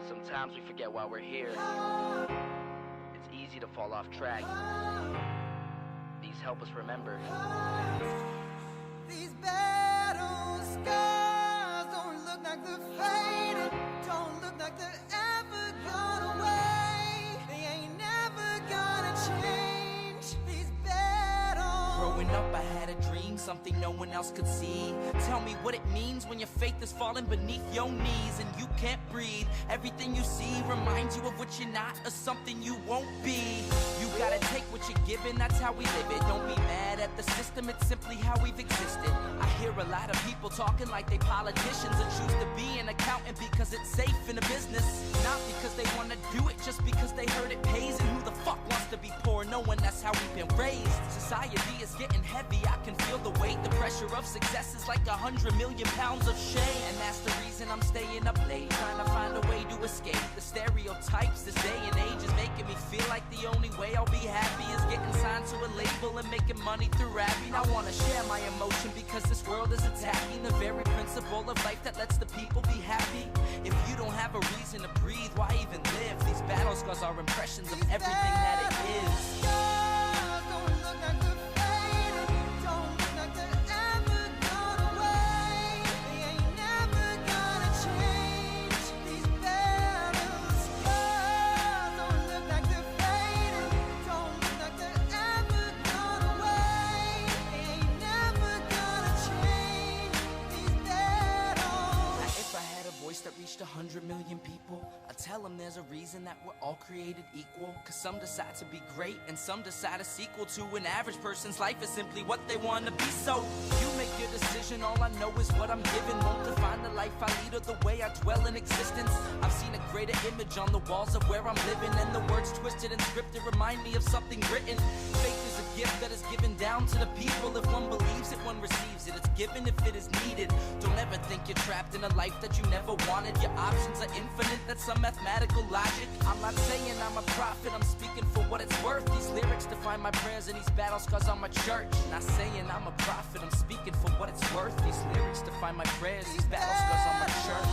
Sometimes we forget why we're here. It's easy to fall off track. These help us remember. These battle scars don't look like they're faded, don't look like they're ever gone away. They ain't never gonna change. These battles. Growing up, I had a dream, something no one else could see. Tell me what it means when your faith is falling beneath your knees and you can't breathe. Everything you see reminds you of what you're not or something you won't be. You gotta take what you're given, that's how we live it. Don't be mad at the system, it's simply how we've existed. I hear a lot of people talking like they politicians and choose to be an accountant because it's safe in a business. Not because they wanna do it, just because they heard it pays. And who the fuck wants to be poor knowing that's how we've been raised? Society is getting heavy, I can feel the weight. The pressure of success is like 100 million pounds of shame. And that's the reason I'm staying up late, trying to find a way to escape the stereotypes. This day and age is making me feel like the only way I'll be happy is getting signed to a label and making money through rapping. I wanna share my emotion because this world is attacking the very principle of life that lets the people be happy. If you don't have a reason to breathe, why even live? These battle scars are impressions of everything that it is. Don't look like they're faded, don't look like they're ever gone away. They ain't never gonna change. These battle scars don't look like they're faded, don't look like they're ever gone away. They ain't never gonna change. These battles. Now, if I had a voice that reached 100 million people, I'd tell them there's a reason that we're all created equal. Cause some decide to be great and some decide a sequel to an average person's life is simply what they want to be. So you make your decision, all I know is what I'm given. Won't define the life I lead or the way I dwell in existence. I've seen a greater image on the walls of where I'm living, and the words twisted and scripted remind me of something written. Faith is a gift that is given down to the people. If one believes it, one receives it. It's given if it is needed. Don't ever think you're trapped in a life that you never wanted. Your options are infinite, that's some mathematical logic. I'm not saying I'm a prophet, I'm speaking for what it's worth. These lyrics define my prayers and these battle scars on my church. Not saying I'm a prophet, I'm speaking for what it's worth. These lyrics define my prayers, these battle scars on my church.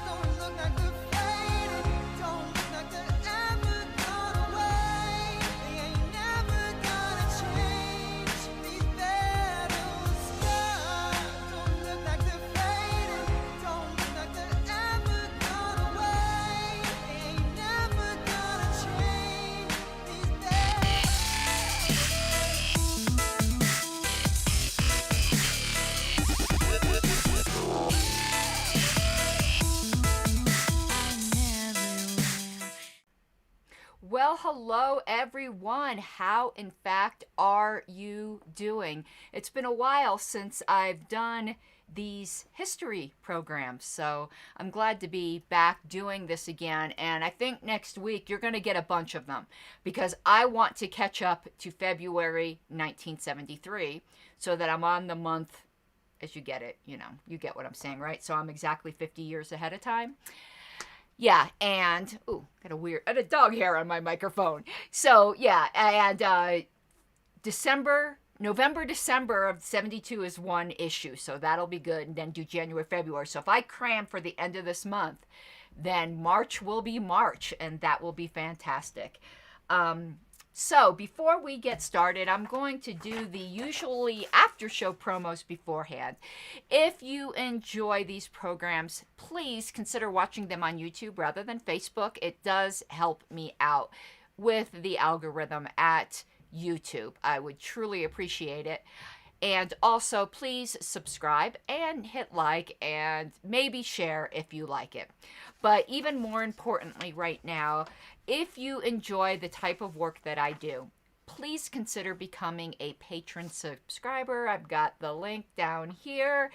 Don't look like they're faded, don't look like they're ever gone away. They ain't never gonna change. These battle scars don't look like they're faded, don't look like they're ever gone away. They ain't never gonna change. These battles. Well, hello everyone. How in fact are you doing? It's been a while since I've done these history programs, so I'm glad to be back doing this again. And I think next week you're going to get a bunch of them because I want to catch up to February 1973 so that I'm on the month as you get it. You know, you get what I'm saying, right? So I'm exactly 50 years ahead of time. Yeah, and, ooh, got a dog hair on my microphone. So, yeah, and November, December of 72 is one issue, so that'll be good, and then do January, February. So if I cram for the end of this month, then March will be March, and that will be fantastic. So before we get started, I'm going to do the usually after show promos beforehand. If you enjoy these programs, please consider watching them on YouTube rather than Facebook. It does help me out with the algorithm at YouTube. I would truly appreciate it. And also, please subscribe and hit like and maybe share if you like it. But even more importantly right now, if you enjoy the type of work that I do, please consider becoming a patron subscriber. I've got the link down here,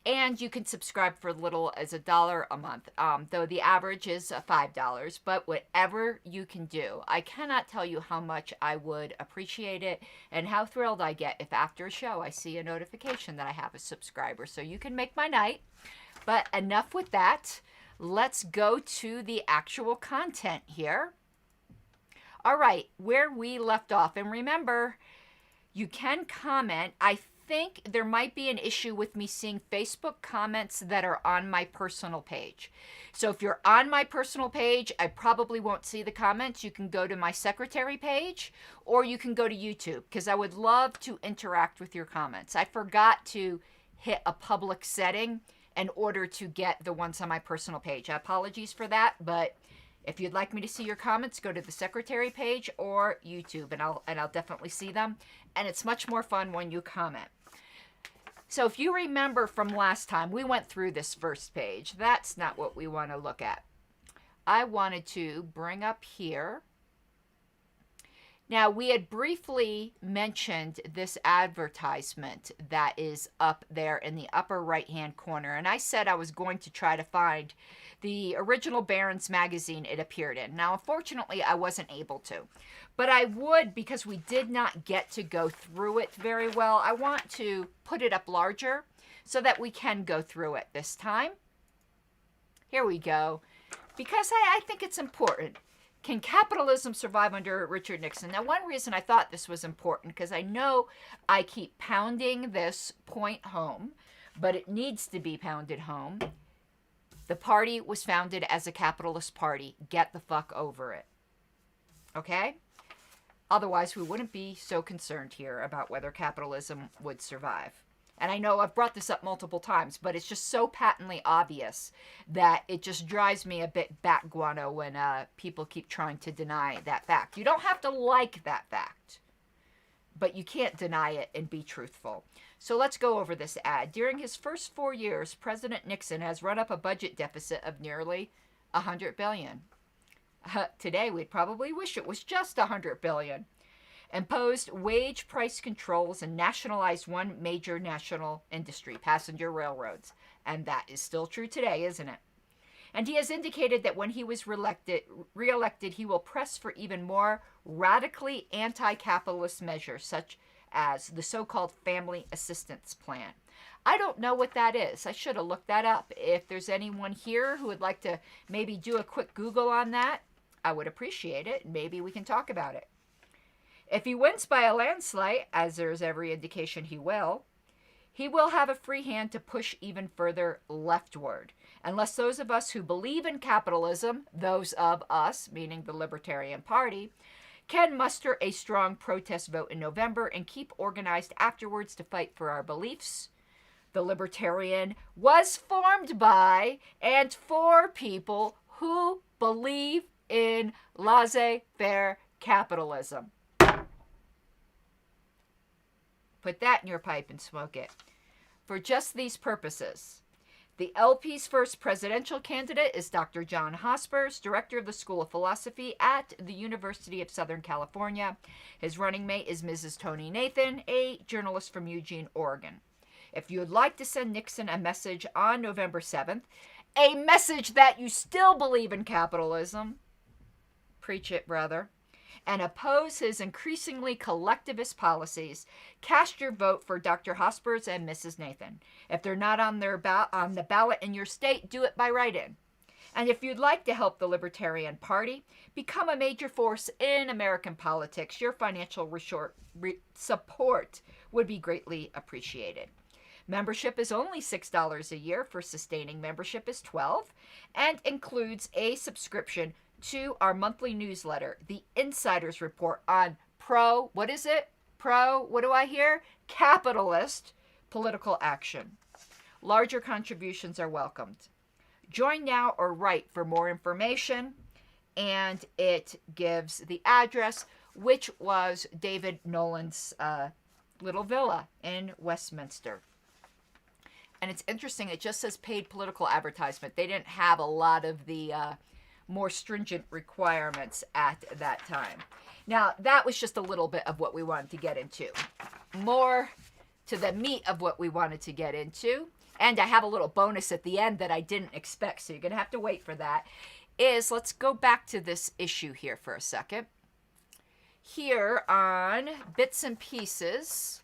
and you can subscribe for little as $1 a month, though the average is $5, but whatever you can do. I cannot tell you how much I would appreciate it and how thrilled I get if after a show I see a notification that I have a subscriber. So you can make my night. But enough with that. Let's go to the actual content here. All right, where we left off. And remember, you can comment. I think there might be an issue with me seeing Facebook comments that are on my personal page. So if you're on my personal page, I probably won't see the comments. You can go to my secretary page, or you can go to YouTube, because I would love to interact with your comments. I forgot to hit a public setting in order to get the ones on my personal page. Apologies for that, but if you'd like me to see your comments, go to the secretary page or YouTube, and I'll definitely see them. And it's much more fun when you comment. So if you remember from last time, we went through this first page. That's not what we want to look at. I wanted to bring up here. Now, we had briefly mentioned this advertisement that is up there in the upper right-hand corner, and I said I was going to try to find the original Barron's magazine it appeared in. Now, unfortunately, I wasn't able to, but I would, because we did not get to go through it very well. I want to put it up larger so that we can go through it this time. Here we go, because I think it's important. Can capitalism survive under Richard Nixon? Now, one reason I thought this was important, because I know I keep pounding this point home, but it needs to be pounded home. The party was founded as a capitalist party. Get the fuck over it. Okay? Otherwise, we wouldn't be so concerned here about whether capitalism would survive. And I know I've brought this up multiple times, but it's just so patently obvious that it just drives me a bit bat guano when people keep trying to deny that fact. You don't have to like that fact, but you can't deny it and be truthful. So let's go over this ad. During his first 4 years, President Nixon has run up a budget deficit of nearly $100 billion. Today, we'd probably wish it was just $100 billion. Imposed wage price controls and nationalized one major national industry, passenger railroads. And that is still true today, isn't it? And he has indicated that when he was reelected, he will press for even more radically anti-capitalist measures, such as the so-called Family Assistance Plan. I don't know what that is. I should have looked that up. If there's anyone here who would like to maybe do a quick Google on that, I would appreciate it. Maybe we can talk about it. If he wins by a landslide, as there's every indication he will have a free hand to push even further leftward. Unless those of us who believe in capitalism, those of us, meaning the Libertarian Party, can muster a strong protest vote in November and keep organized afterwards to fight for our beliefs. The Libertarian was formed by and for people who believe in laissez-faire capitalism. Put that in your pipe and smoke it. For just these purposes, the LP's first presidential candidate is Dr. John Hospers, director of the School of Philosophy at the University of Southern California. His running mate is Mrs. Toni Nathan, a journalist from Eugene, Oregon. If you would like to send Nixon a message on November 7th, a message that you still believe in capitalism, preach it, brother, and oppose his increasingly collectivist policies, cast your vote for Dr. Hospers and Mrs. Nathan. If they're not on the ballot in your state, do it by write-in. And if you'd like to help the Libertarian Party become a major force in American politics, your financial support would be greatly appreciated. Membership is only $6 a year. For sustaining membership is $12, and includes a subscription to our monthly newsletter, The Insider's Report on what do I hear? Capitalist political action. Larger contributions are welcomed. Join now or write for more information, and it gives the address, which was David Nolan's little villa in Westminster. And it's interesting, it just says paid political advertisement. They didn't have a lot of the more stringent requirements at that time. Now, that was just a little bit of what we wanted to get into. More to the meat of what we wanted to get into, and I have a little bonus at the end that I didn't expect, so you're going to have to wait for that, is let's go back to this issue here for a second. Here on Bits and Pieces,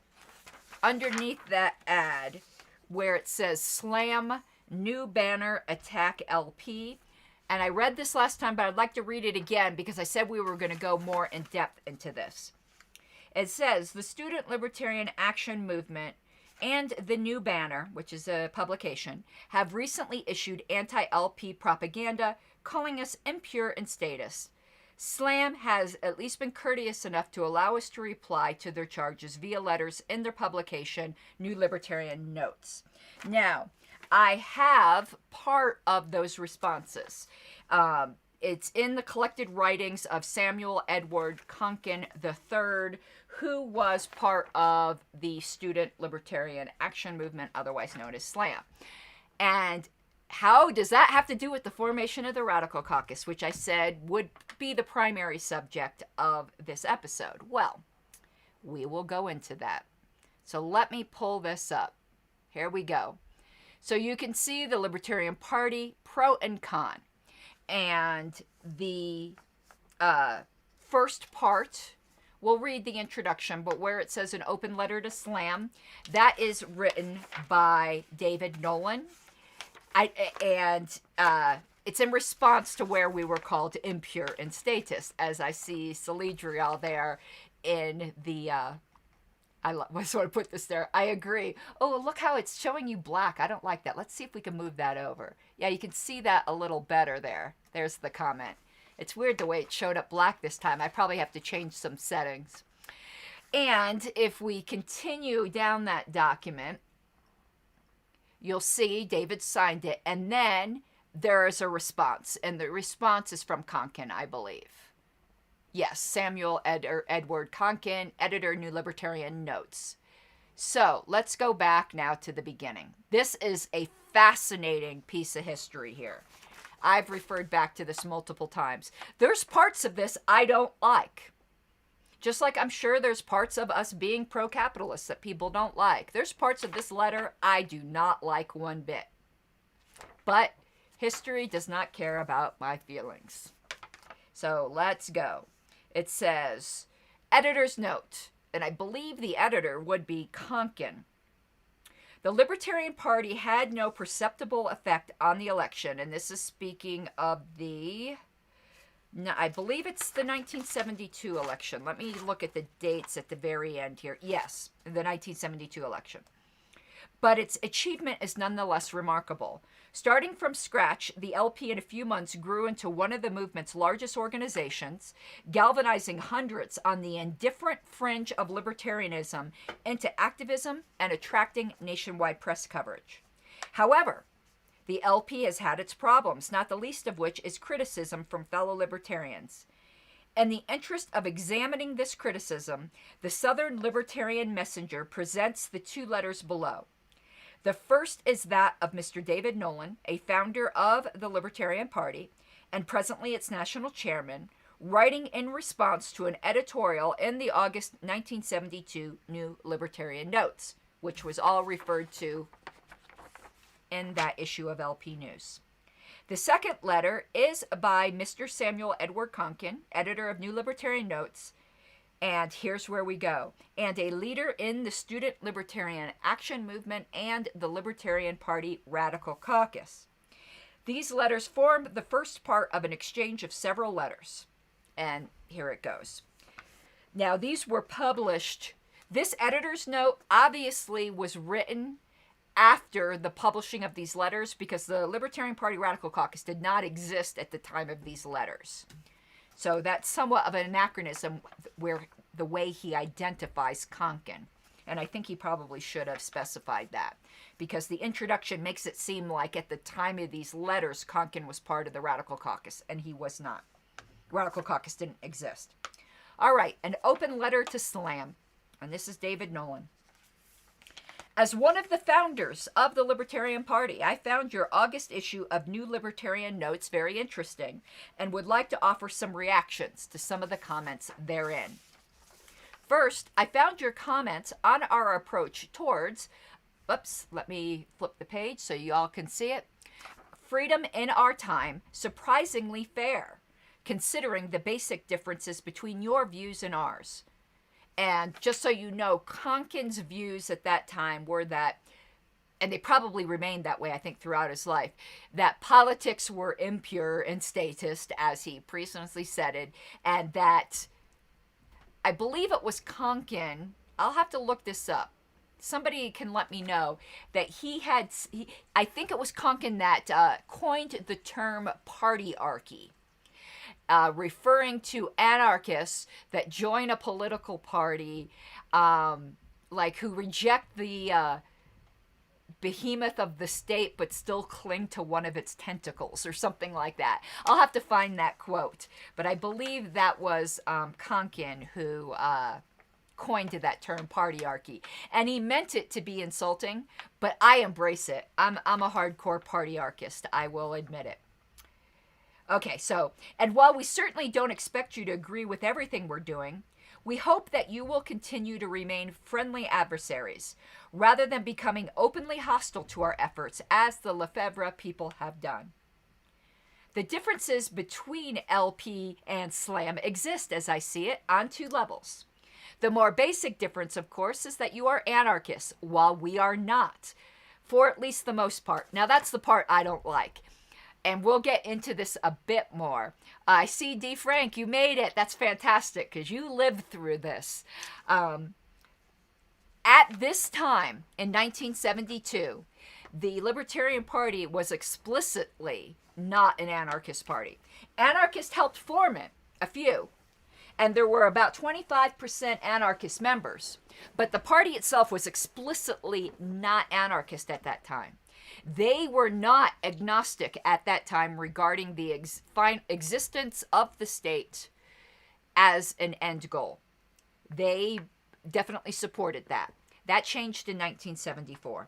underneath that ad, where it says Slam New Banner Attack LP. And I read this last time, but I'd like to read it again because I said we were going to go more in depth into this. It says, the Student Libertarian Action Movement and the New Banner, which is a publication, have recently issued anti-LP propaganda calling us impure in status. SLAM has at least been courteous enough to allow us to reply to their charges via letters in their publication, New Libertarian Notes. Now, I have part of those responses. It's in the collected writings of Samuel Edward Konkin III, who was part of the Student Libertarian Action Movement, otherwise known as SLAM. And how does that have to do with the formation of the Radical Caucus, which I said would be the primary subject of this episode? Well, we will go into that. So let me pull this up. Here we go. So you can see the Libertarian Party, pro and con. And the first part, we'll read the introduction, but where it says an open letter to SLAM, that is written by David Nolan. It's in response to where we were called impure in status, as I see Saladriel there in the, I just want to put this there. I agree. Oh, look how it's showing you black. I don't like that. Let's see if we can move that over. Yeah, you can see that a little better there. There's the comment. It's weird the way it showed up black this time. I probably have to change some settings. And if we continue down that document, you'll see David signed it, and then there is a response, and the response is from Konkin, I believe. Yes, Samuel Edward Konkin, editor, New Libertarian Notes. So let's go back now to the beginning. This is a fascinating piece of history here. I've referred back to this multiple times. There's parts of this I don't like. Just like I'm sure there's parts of us being pro-capitalist that people don't like. There's parts of this letter I do not like one bit. But history does not care about my feelings. So let's go. It says, editor's note, and I believe the editor would be Konkin. The Libertarian Party had no perceptible effect on the election, and this is speaking of the... No, I believe it's the 1972 election. Let me look at the dates at the very end here. Yes, the 1972 election. But its achievement is nonetheless remarkable. Starting from scratch, the LP in a few months grew into one of the movement's largest organizations, galvanizing hundreds on the indifferent fringe of libertarianism into activism and attracting nationwide press coverage. However, the LP has had its problems, not the least of which is criticism from fellow libertarians. In the interest of examining this criticism, the Southern Libertarian Messenger presents the two letters below. The first is that of Mr. David Nolan, a founder of the Libertarian Party, and presently its national chairman, writing in response to an editorial in the August 1972 New Libertarian Notes, which was all referred to in that issue of LP News. The second letter is by Mr. Samuel Edward Konkin, editor of New Libertarian Notes, and here's where we go, and a leader in the Student Libertarian Action Movement and the Libertarian Party Radical Caucus. These letters form the first part of an exchange of several letters, and here it goes. Now, these were published. This editor's note obviously was written after the publishing of these letters because the Libertarian Party Radical Caucus did not exist at the time of these letters. So that's somewhat of an anachronism where the way he identifies Konkin. And I think he probably should have specified that because the introduction makes it seem like at the time of these letters, Konkin was part of the Radical Caucus, and he was not. Radical Caucus didn't exist. All right, an open letter to SLAM. And this is David Nolan. As one of the founders of the Libertarian Party, I found your August issue of New Libertarian Notes very interesting and would like to offer some reactions to some of the comments therein. First, I found your comments on our approach towards, let me flip the page so you all can see it, freedom in our time surprisingly fair, considering the basic differences between your views and ours. And just so you know, Konkin's views at that time were that, and they probably remained that way, I think, throughout his life, that politics were impure and statist, as he previously said it, and that, I believe it was Konkin, I'll have to look this up, somebody can let me know, that I think it was Konkin that coined the term partyarchy, referring to anarchists that join a political party, like who reject the behemoth of the state but still cling to one of its tentacles or something like that. I'll have to find that quote, but I believe that was Konkin who coined that term, partyarchy, and he meant it to be insulting, but I embrace it. I'm a hardcore partyarchist, I will admit it. Okay, so, and while we certainly don't expect you to agree with everything we're doing, we hope that you will continue to remain friendly adversaries, rather than becoming openly hostile to our efforts, as the Lefebvre people have done. The differences between LP and SLAM exist, as I see it, on two levels. The more basic difference, of course, is that you are anarchists, while we are not, for at least the most part. Now, that's the part I don't like, and we'll get into this a bit more. I see, D. Frank, you made it. That's fantastic, because you lived through this. At this time, in 1972, the Libertarian Party was explicitly not an anarchist party. Anarchists helped form it, a few, and there were about 25% anarchist members, but the party itself was explicitly not anarchist at that time. They were not agnostic at that time regarding the existence of the state as an end goal. They definitely supported that. That changed in 1974.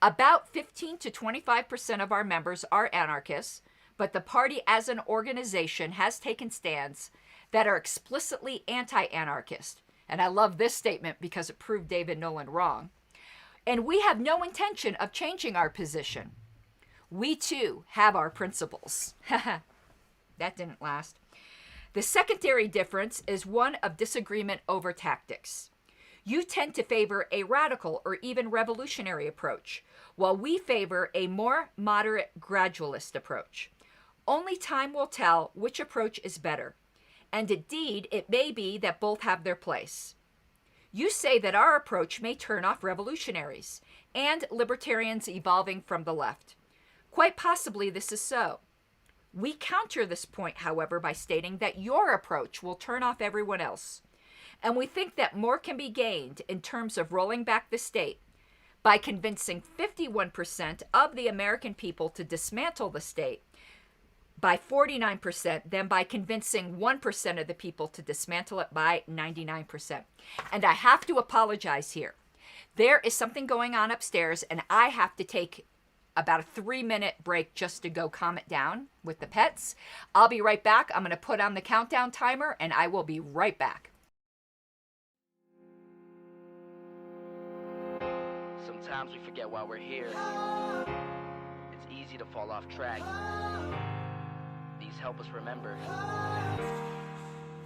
About 15 to 25% of our members are anarchists, but the party as an organization has taken stands that are explicitly anti-anarchist. And I love this statement because it proved David Nolan wrong. And we have no intention of changing our position. We too have our principles. That didn't last. The secondary difference is one of disagreement over tactics. You tend to favor a radical or even revolutionary approach, while we favor a more moderate gradualist approach. Only time will tell which approach is better, and indeed it may be that both have their place. You say that our approach may turn off revolutionaries and libertarians evolving from the left. Quite possibly this is so. We counter this point, however, by stating that your approach will turn off everyone else. And we think that more can be gained in terms of rolling back the state by convincing 51% of the American people to dismantle the state, by 49% than by convincing 1% of the people to dismantle it by 99%. And I have to apologize here. There is something going on upstairs, and I have to take about a 3-minute break just to go calm it down with the pets. I'll be right back. I'm going to put on the countdown timer, and I will be right back. Sometimes we forget why we're here. It's easy to fall off track. These help us remember.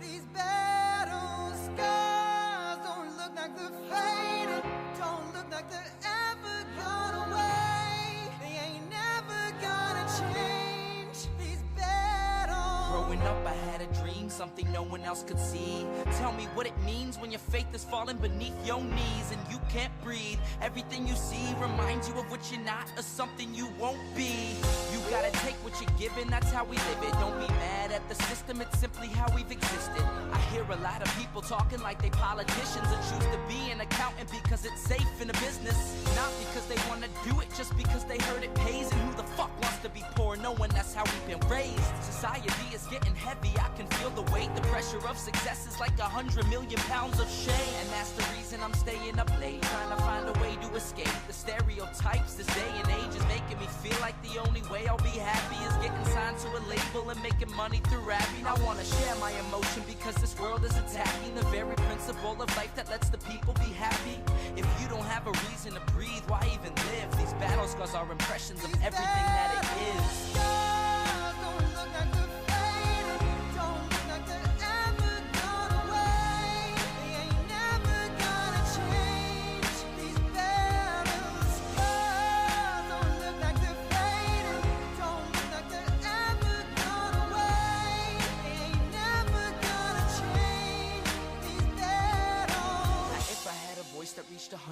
These battle scars don't look like they're faded, don't look like they're ever gone away. They ain't never gonna change. These battles. Growing up, I had a dream, something no one else could see. Tell me what it means when your faith is falling beneath your knees and you can't breathe. Everything you see reminds you of what you're not or something you won't be. You gotta take what you're given, that's how we live it. Don't be mad at the system, it's simply how we've existed. I hear a lot of people talking like they politicians and choose to be an accountant because it's safe in the business. Not because they wanna do it, just because they heard it pays. And who the fuck wants to be poor knowing that's how we've been raised? Society is getting heavy, I can feel the weight. The pressure of success is like 100 million pounds of shame. And that's the reason I'm staying up late, trying to find a way to escape the stereotypes. This day and age is making me feel like the only way I'll be happy is getting signed to a label and making money through rapping. I wanna share my emotion because this world is attacking the very principle of life that lets the people be happy. If you don't have a reason to breathe, why even live? These battle scars are impressions of everything that it is. Scars don't look like they're faded, don't look like they're ever gone away. They ain't never gonna change. These battle scars don't look like they're faded, don't look like they're ever gone away. They ain't never gonna change. These battles. If I had a voice that reached 100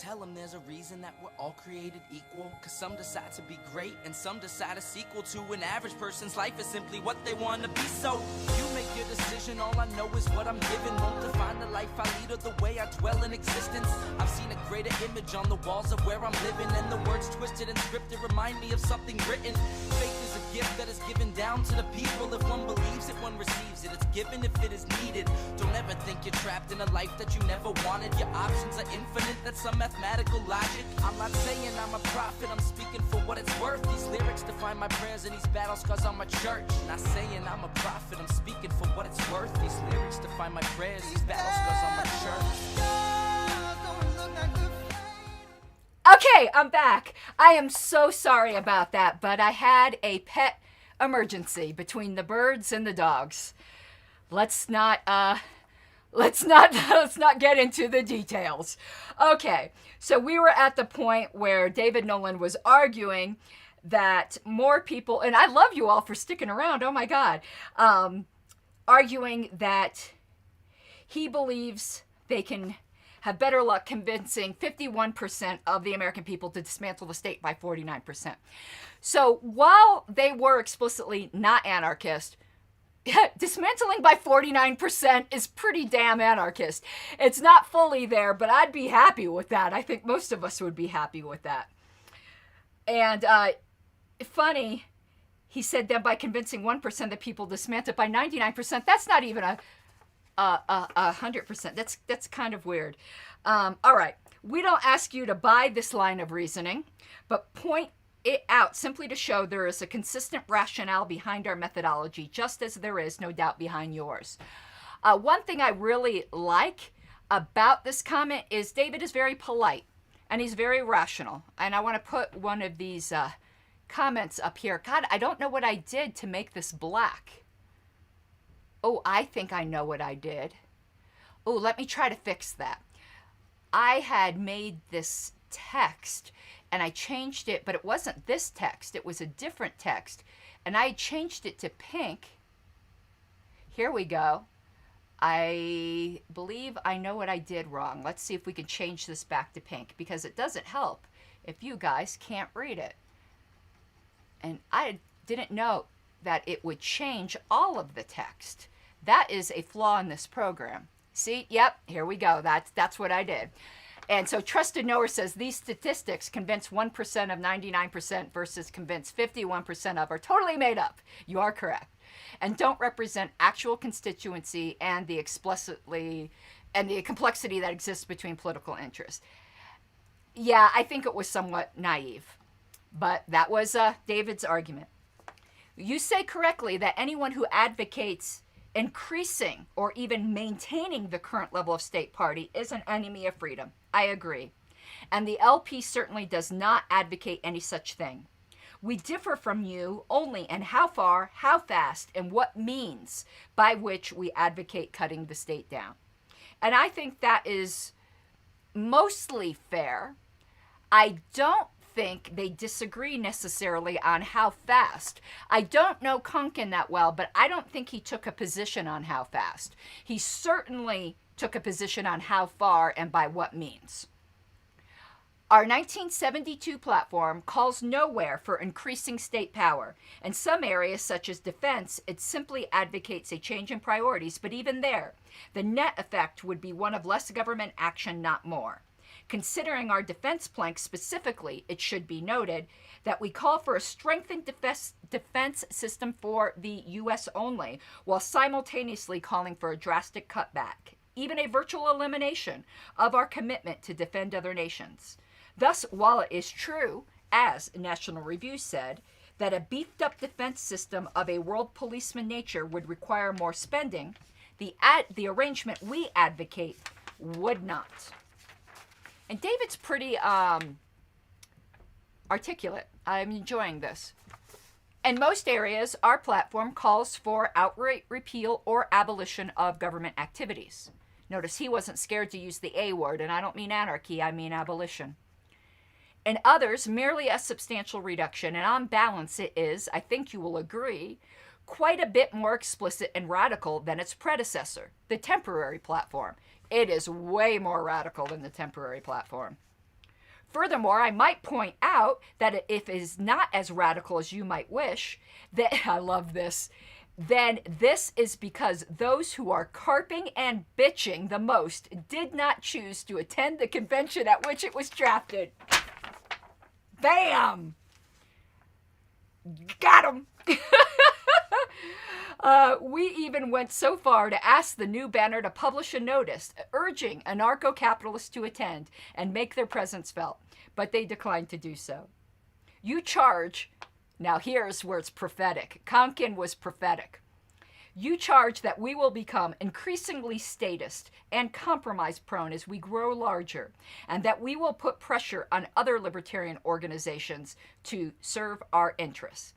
tell them there's a reason that we're all created equal. Cause some decide to be great and some decide a sequel to an average person's life is simply what they want to be. So you make your decision, all I know is what I'm given. Won't define the life I lead or the way I dwell in existence. I've seen a greater image on the walls of where I'm living, and the words twisted and scripted remind me of something written. Faith is a gift that is given down to the people. If one believes it, one receives it. It's given if it is needed. Don't ever think you're trapped in a life that you never wanted. Your options are infinite, that's some mathematical logic. I'm not saying I'm a prophet, I'm speaking for what it's worth. These lyrics define my prayers and these battles cause I'm a church. Not saying I'm a prophet, I'm speaking for what it's worth. These lyrics define my prayers, these battles cause I'm a church. Okay, I'm back. I am so sorry about that, but I had a pet emergency between the birds and the dogs. Let's not get into the details. Okay, so we were at the point where David Nolan was arguing that more people, and I love you all for sticking around, oh my God, arguing that he believes they can have better luck convincing 51% of the American people to dismantle the state by 49%. So while they were explicitly not anarchist, dismantling by 49% is pretty damn anarchist. It's not fully there, but I'd be happy with that. I think most of us would be happy with that. And funny, he said that by convincing 1% that people dismantle it by 99%, that's not even a 100%. That's kind of weird. All right. We don't ask you to buy this line of reasoning, but point it out simply to show there is a consistent rationale behind our methodology, just as there is no doubt behind yours. One thing I really like about this comment is David is very polite and he's very rational. And I want to put one of these comments up here. God, I don't know what I did to make this black. Oh, I think I know what I did. Oh, let me try to fix that. I had made this text and I changed it, but it wasn't this text. It was a different text. And I changed it to pink. Here we go. I believe I know what I did wrong. Let's see if we can change this back to pink, because it doesn't help if you guys can't read it. And I didn't know that it would change all of the text. That is a flaw in this program. See? Yep, here we go. That's what I did. And so Trusted Knower says these statistics convince 1% of 99% versus convince 51% of are totally made up. You are correct. And don't represent actual constituency and the complexity that exists between political interests. Yeah, I think it was somewhat naive. But that was David's argument. You say correctly that anyone who advocates increasing or even maintaining the current level of state party is an enemy of freedom. I agree. And the LP certainly does not advocate any such thing. We differ from you only in how far, how fast, and what means by which we advocate cutting the state down. And I think that is mostly fair. I don't think they disagree necessarily on how fast. I don't know Kunkin that well, but I don't think he took a position on how fast. He certainly took a position on how far and by what means. Our 1972 platform calls nowhere for increasing state power. In some areas, such as defense, it simply advocates a change in priorities, but even there, the net effect would be one of less government action, not more. Considering our defense plank specifically, it should be noted that we call for a strengthened defense system for the U.S. only, while simultaneously calling for a drastic cutback, even a virtual elimination of our commitment to defend other nations. Thus, while it is true, as National Review said, that a beefed-up defense system of a world policeman nature would require more spending, the arrangement we advocate would not. And David's pretty articulate. I'm enjoying this. In most areas, our platform calls for outright repeal or abolition of government activities. Notice he wasn't scared to use the A word, and I don't mean anarchy, I mean abolition. In others, merely a substantial reduction, and on balance it is, I think you will agree, quite a bit more explicit and radical than its predecessor, the temporary platform. It is way more radical than the temporary platform. Furthermore, I might point out that if it is not as radical as you might wish, that I love this, then this is because those who are carping and bitching the most did not choose to attend the convention at which it was drafted. Bam! Got him! We even went so far to ask the new banner to publish a notice urging anarcho-capitalists to attend and make their presence felt, but they declined to do so. You charge, now here's where it's prophetic. Konkin was prophetic. You charge that we will become increasingly statist and compromise-prone as we grow larger, and that we will put pressure on other libertarian organizations to serve our interests.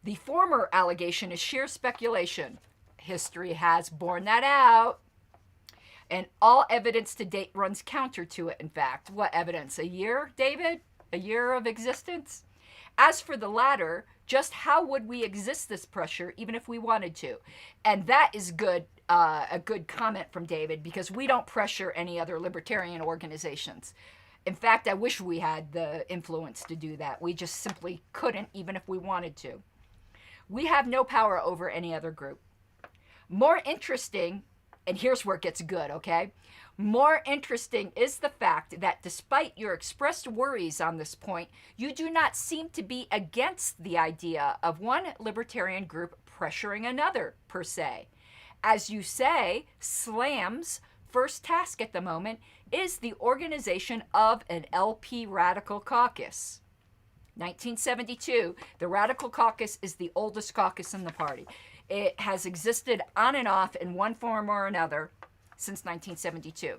The former allegation is sheer speculation. History has borne that out. And all evidence to date runs counter to it, in fact. What evidence? A year, David? A year of existence? As for the latter, just how would we exist this pressure even if we wanted to? And that is good, a good comment from David, because we don't pressure any other libertarian organizations. In fact, I wish we had the influence to do that. We just simply couldn't, even if we wanted to. We have no power over any other group. More interesting, and here's where it gets good, okay? More interesting is the fact that despite your expressed worries on this point, you do not seem to be against the idea of one libertarian group pressuring another, per se. As you say, SLAM's first task at the moment is the organization of an LP Radical Caucus. 1972, the Radical Caucus is the oldest caucus in the party. It has existed on and off in one form or another since 1972,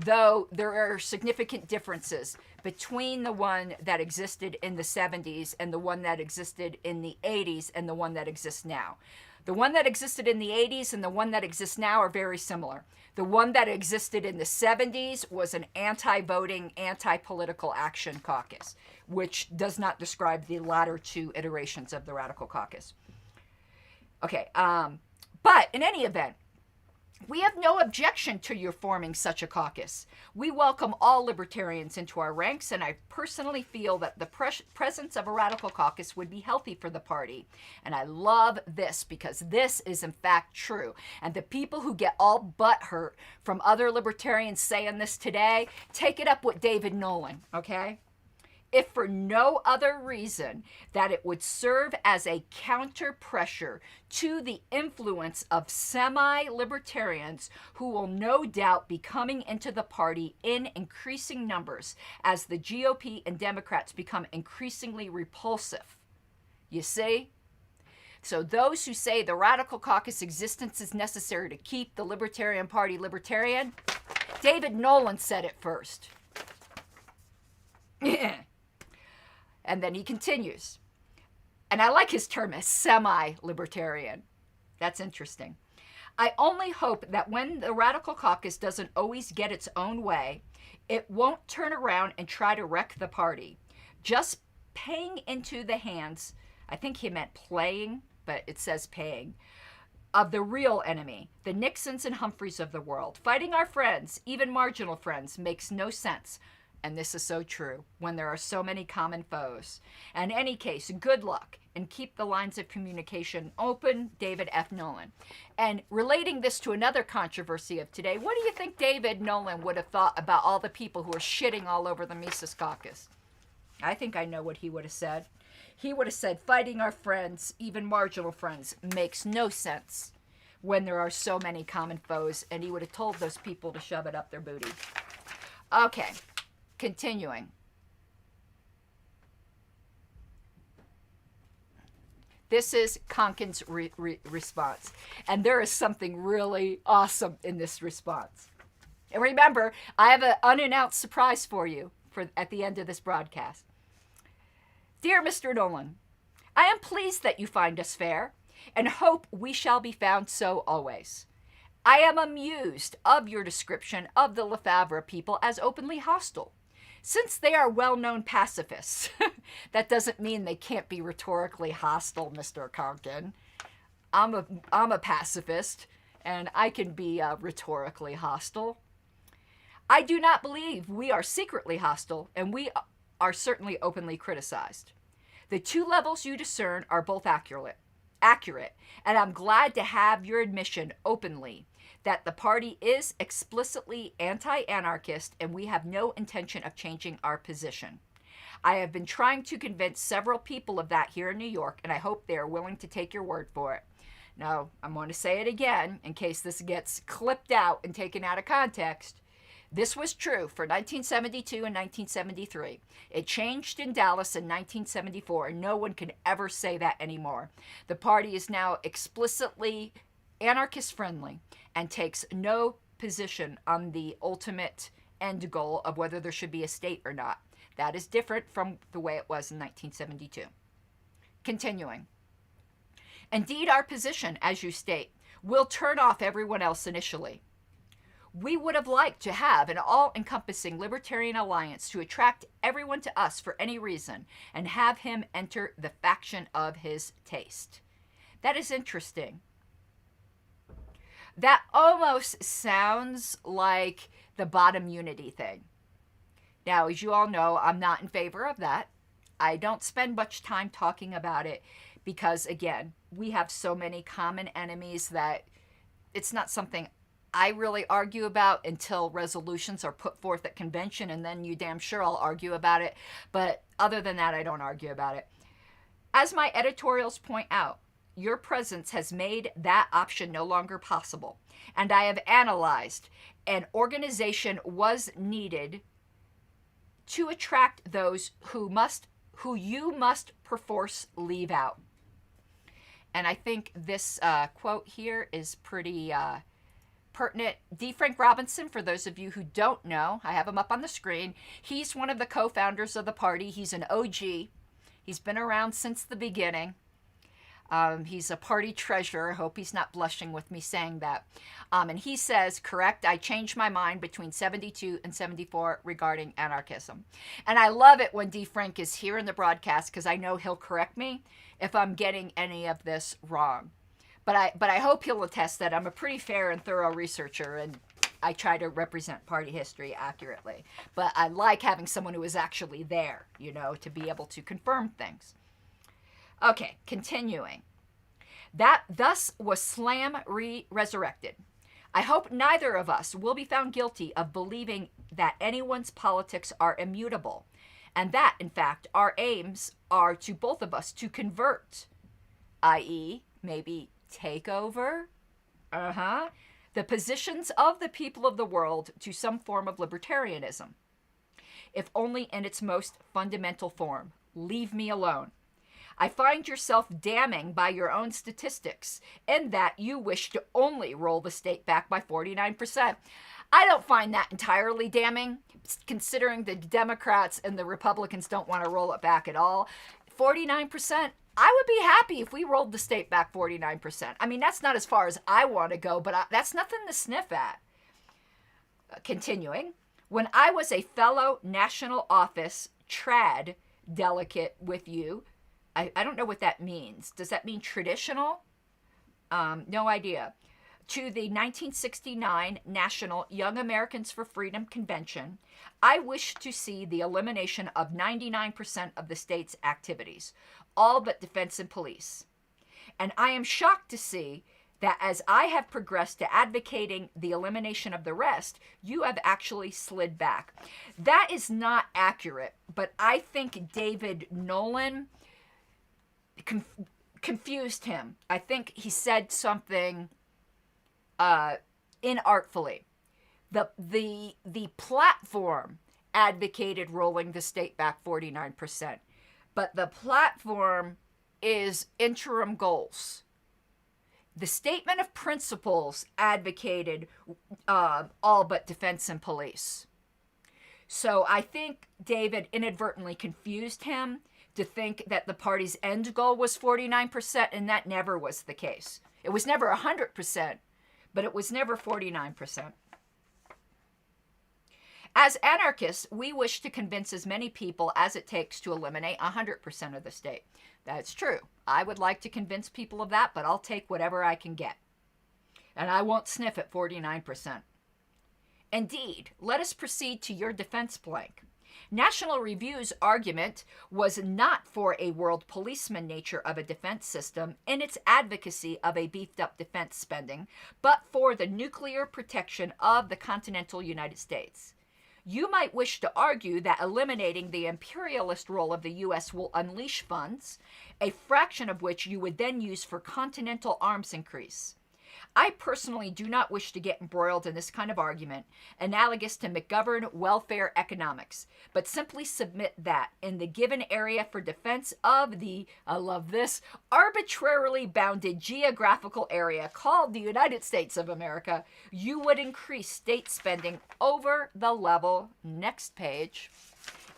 though there are significant differences between the one that existed in the 70s and the one that existed in the 80s and the one that exists now. The one that existed in the 80s and the one that exists now are very similar. The one that existed in the 70s was an anti-voting, anti-political action caucus, which does not describe the latter two iterations of the Radical Caucus. Okay, but in any event, we have no objection to your forming such a caucus. We welcome all libertarians into our ranks, and I personally feel that the presence of a Radical Caucus would be healthy for the party. And I love this because this is in fact true. And the people who get all butthurt from other libertarians saying this today, take it up with David Nolan, okay? If for no other reason that it would serve as a counter pressure to the influence of semi-libertarians who will no doubt be coming into the party in increasing numbers as the GOP and Democrats become increasingly repulsive. You see? So those who say the Radical Caucus existence is necessary to keep the Libertarian Party libertarian, David Nolan said it first. And then he continues. And I like his term as semi-libertarian. That's interesting. I only hope that when the Radical Caucus doesn't always get its own way, it won't turn around and try to wreck the party. Just paying into the hands, I think he meant playing, but it says paying, of the real enemy, the Nixons and Humphreys of the world. Fighting our friends, even marginal friends, makes no sense. And this is so true when there are so many common foes. In any case, good luck and keep the lines of communication open, David F. Nolan. And relating this to another controversy of today, what do you think David Nolan would have thought about all the people who are shitting all over the Mises Caucus? I think I know what he would have said. He would have said, fighting our friends, even marginal friends, makes no sense when there are so many common foes. And he would have told those people to shove it up their booty. Okay. Continuing. This is Konkin's response. And there is something really awesome in this response. And remember, I have an unannounced surprise for you at the end of this broadcast. Dear Mr. Nolan, I am pleased that you find us fair and hope we shall be found so always. I am amused of your description of the Lefebvre people as openly hostile. Since they are well-known pacifists, that doesn't mean they can't be rhetorically hostile, Mr. Konkin. I'm a pacifist, and I can be rhetorically hostile. I do not believe we are secretly hostile, and we are certainly openly criticized. The two levels you discern are both accurate, and I'm glad to have your admission openly that the party is explicitly anti-anarchist and we have no intention of changing our position. I have been trying to convince several people of that here in New York, and I hope they are willing to take your word for it. Now, I'm going to say it again in case this gets clipped out and taken out of context. This was true for 1972 and 1973. It changed in Dallas in 1974, and no one can ever say that anymore. The party is now explicitly anarchist-friendly and takes no position on the ultimate end goal of whether there should be a state or not. That is different from the way it was in 1972. Continuing. Indeed, our position, as you state, will turn off everyone else initially. We would have liked to have an all-encompassing libertarian alliance to attract everyone to us for any reason and have him enter the faction of his taste. That is interesting. That almost sounds like the bottom unity thing. Now, as you all know, I'm not in favor of that. I don't spend much time talking about it because, again, we have so many common enemies that it's not something I really argue about until resolutions are put forth at convention, and then you damn sure I'll argue about it. But other than that, I don't argue about it. As my editorials point out, your presence has made that option no longer possible. And I have analyzed an organization was needed to attract those who you must perforce leave out. And I think this quote here is pretty pertinent. D. Frank Robinson, for those of you who don't know, I have him up on the screen. He's one of the co-founders of the party. He's an OG. He's been around since the beginning. He's a party treasurer. I hope he's not blushing with me saying that. And he says, correct, I changed my mind between 72 and 74 regarding anarchism. And I love it when D. Frank is here in the broadcast because I know he'll correct me if I'm getting any of this wrong. But I hope he'll attest that I'm a pretty fair and thorough researcher and I try to represent party history accurately. But I like having someone who is actually there, you know, to be able to confirm things. Okay, continuing. That thus was Slam resurrected. I hope neither of us will be found guilty of believing that anyone's politics are immutable, and that, in fact, our aims are to both of us to convert, i.e., maybe take over, the positions of the people of the world to some form of libertarianism, if only in its most fundamental form. Leave me alone. I find yourself damning by your own statistics in that you wish to only roll the state back by 49%. I don't find that entirely damning, considering the Democrats and the Republicans don't want to roll it back at all. 49%, I would be happy if we rolled the state back 49%. I mean, that's not as far as I want to go, but that's nothing to sniff at. Continuing, when I was a fellow national office trad delegate with you, I don't know what that means. Does that mean traditional? No idea. To the 1969 National Young Americans for Freedom Convention, I wish to see the elimination of 99% of the state's activities, all but defense and police. And I am shocked to see that as I have progressed to advocating the elimination of the rest, you have actually slid back. That is not accurate, but I think David Nolan confused him. I think he said something inartfully. The platform advocated rolling the state back 49%, but the platform is interim goals. The statement of principles advocated all but defense and police. So I think David inadvertently confused him to think that the party's end goal was 49%, and that never was the case. It was never 100%, but it was never 49%. As anarchists, we wish to convince as many people as it takes to eliminate 100% of the state. That's true. I would like to convince people of that, but I'll take whatever I can get. And I won't sniff at 49%. Indeed, let us proceed to your defense plank. National Review's argument was not for a world policeman nature of a defense system in its advocacy of a beefed up defense spending, but for the nuclear protection of the continental United States. You might wish to argue that eliminating the imperialist role of the U.S. will unleash funds, a fraction of which you would then use for continental arms increase. I personally do not wish to get embroiled in this kind of argument, analogous to McGovern welfare economics, but simply submit that in the given area for defense of the, I love this, arbitrarily bounded geographical area called the United States of America, you would increase state spending over the level, next page,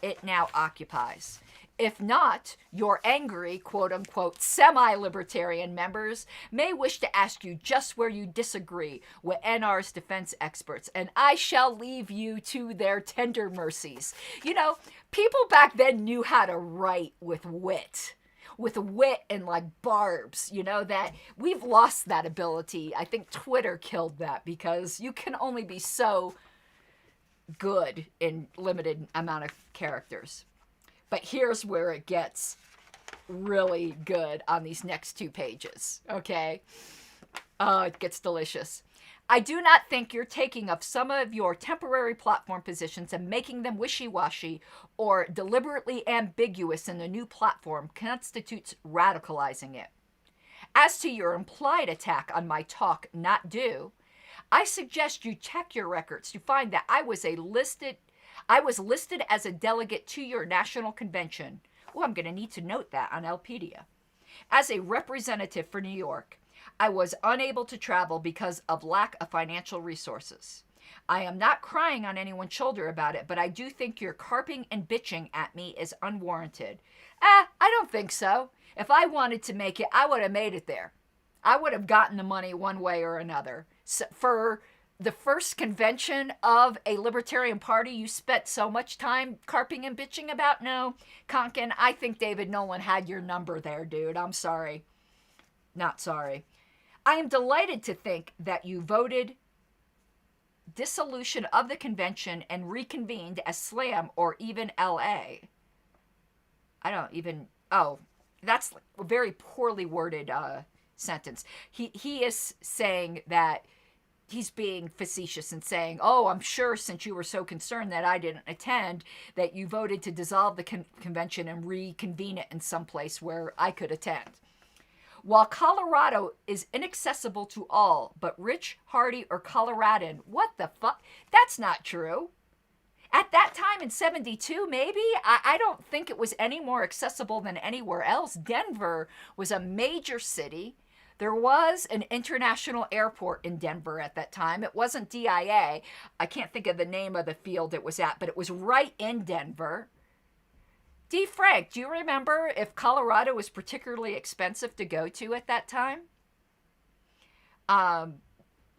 it now occupies. If not, your angry, quote-unquote, semi-libertarian members may wish to ask you just where you disagree with NR's defense experts, and I shall leave you to their tender mercies. You know, people back then knew how to write with wit and like barbs, you know, that we've lost that ability. I think Twitter killed that because you can only be so good in limited amount of characters. But here's where it gets really good on these next 2 pages, okay? Oh, it gets delicious. I do not think you're taking up some of your temporary platform positions and making them wishy-washy or deliberately ambiguous in the new platform constitutes radicalizing it. As to your implied attack on my talk not due, I suggest you check your records to find that I was listed as a delegate to your national convention. Oh, I'm going to need to note that on Elpedia. As a representative for New York, I was unable to travel because of lack of financial resources. I am not crying on anyone's shoulder about it, but I do think your carping and bitching at me is unwarranted. I don't think so. If I wanted to make it, I would have made it there. I would have gotten the money one way or another. So for the first convention of a libertarian party you spent so much time carping and bitching about? No, Konkin, I think David Nolan had your number there, dude. I'm sorry. Not sorry. I am delighted to think that you voted dissolution of the convention and reconvened as SLAM or even LA. That's a very poorly worded sentence. He is saying that he's being facetious and saying, oh, I'm sure since you were so concerned that I didn't attend, that you voted to dissolve the convention and reconvene it in some place where I could attend. While Colorado is inaccessible to all but Rich, Hardy, or Coloradan, what the fuck? That's not true. At that time in 72, maybe? I don't think it was any more accessible than anywhere else. Denver was a major city. There was an international airport in Denver at that time. It wasn't DIA. I can't think of the name of the field it was at, but it was right in Denver. D. Frank, do you remember if Colorado was particularly expensive to go to at that time?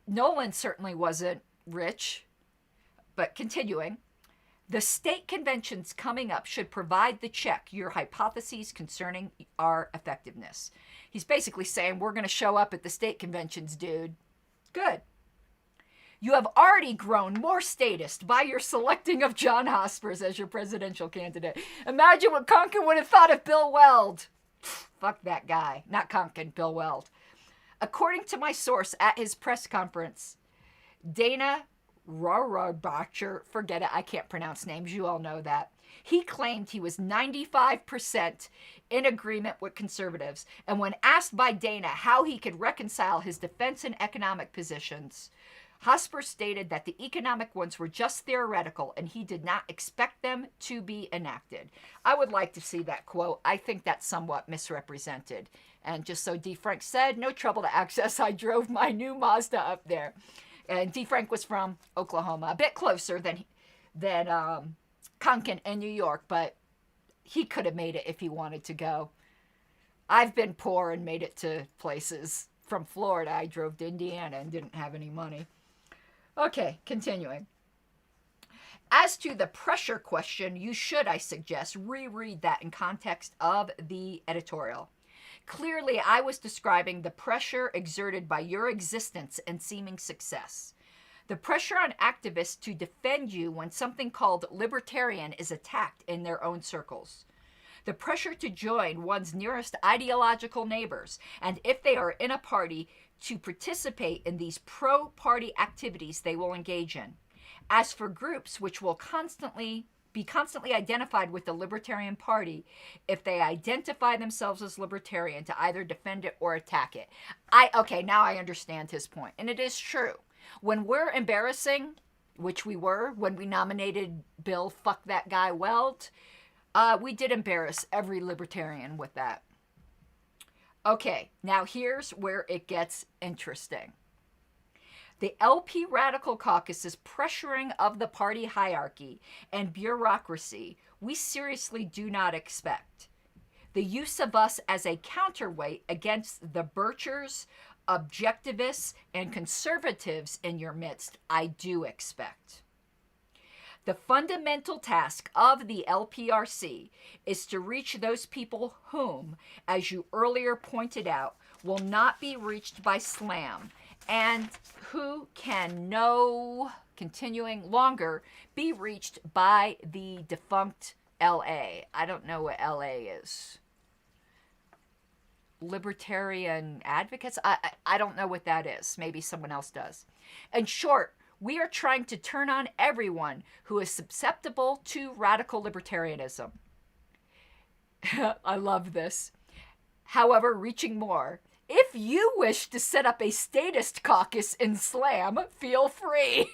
Nolan certainly wasn't rich, but continuing. The state conventions coming up should provide the check your hypotheses concerning our effectiveness. He's basically saying, we're going to show up at the state conventions, dude. Good. You have already grown more statist by your selecting of John Hospers as your presidential candidate. Imagine what Konkin would have thought of Bill Weld. Fuck that guy. Not Konkin, Bill Weld. According to my source at his press conference, Dana Rohrabacher, forget it, I can't pronounce names, you all know that. He claimed he was 95% in agreement with conservatives, and when asked by Dana how he could reconcile his defense and economic positions, Hosper stated that the economic ones were just theoretical and he did not expect them to be enacted. I would like to see that quote. I think that's somewhat misrepresented. And just so D. Frank said, no trouble to access. I drove my new Mazda up there. And D. Frank was from Oklahoma, a bit closer than Konkin in New York, but he could have made it if he wanted to go. I've been poor and made it to places. From Florida, I drove to Indiana and didn't have any money. Okay, continuing. As to the pressure question, you should, I suggest, reread that in context of the editorial. Clearly, I was describing the pressure exerted by your existence and seeming success. The pressure on activists to defend you when something called libertarian is attacked in their own circles. The pressure to join one's nearest ideological neighbors, and if they are in a party, to participate in these pro-party activities they will engage in. As for groups which will be constantly identified with the Libertarian Party, if they identify themselves as libertarian, to either defend it or attack it. Okay, now I understand his point. And it is true. When we're embarrassing, which we were when we nominated Bill Fuck That Guy Weld, we did embarrass every libertarian with that. Okay, now here's where it gets interesting. The LP Radical Caucus's pressuring of the party hierarchy and bureaucracy we seriously do not expect. The use of us as a counterweight against the Birchers, objectivists, and conservatives in your midst, I do expect. The fundamental task of the LPRC is to reach those people whom, as you earlier pointed out, will not be reached by slam, and who can continuing longer, be reached by the defunct LA. I don't know what LA is. Libertarian advocates? I don't know what that is. Maybe someone else does. In short, we are trying to turn on everyone who is susceptible to radical libertarianism. I love this. However, reaching more. If you wish to set up a statist caucus in Slam, feel free.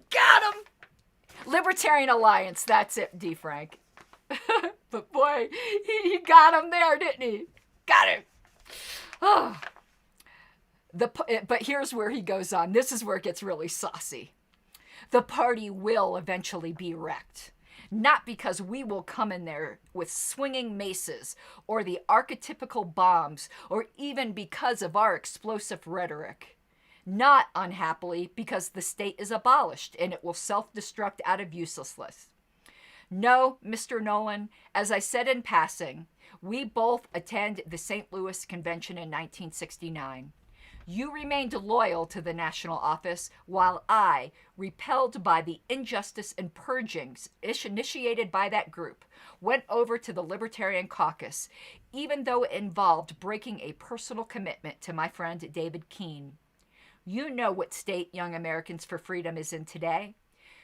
Got him! Libertarian Alliance, that's it, D. Frank. But boy, he got him there, didn't he? Got him. Oh. But here's where he goes on. This is where it gets really saucy. The party will eventually be wrecked. Not because we will come in there with swinging maces or the archetypical bombs, or even because of our explosive rhetoric. Not, unhappily, because the state is abolished and it will self-destruct out of uselessness. No, Mr. Nolan, as I said in passing, we both attended the St. Louis Convention in 1969. You remained loyal to the national office, while I, repelled by the injustice and purgings initiated by that group, went over to the Libertarian Caucus, even though it involved breaking a personal commitment to my friend David Keene. You know what state Young Americans for Freedom is in today.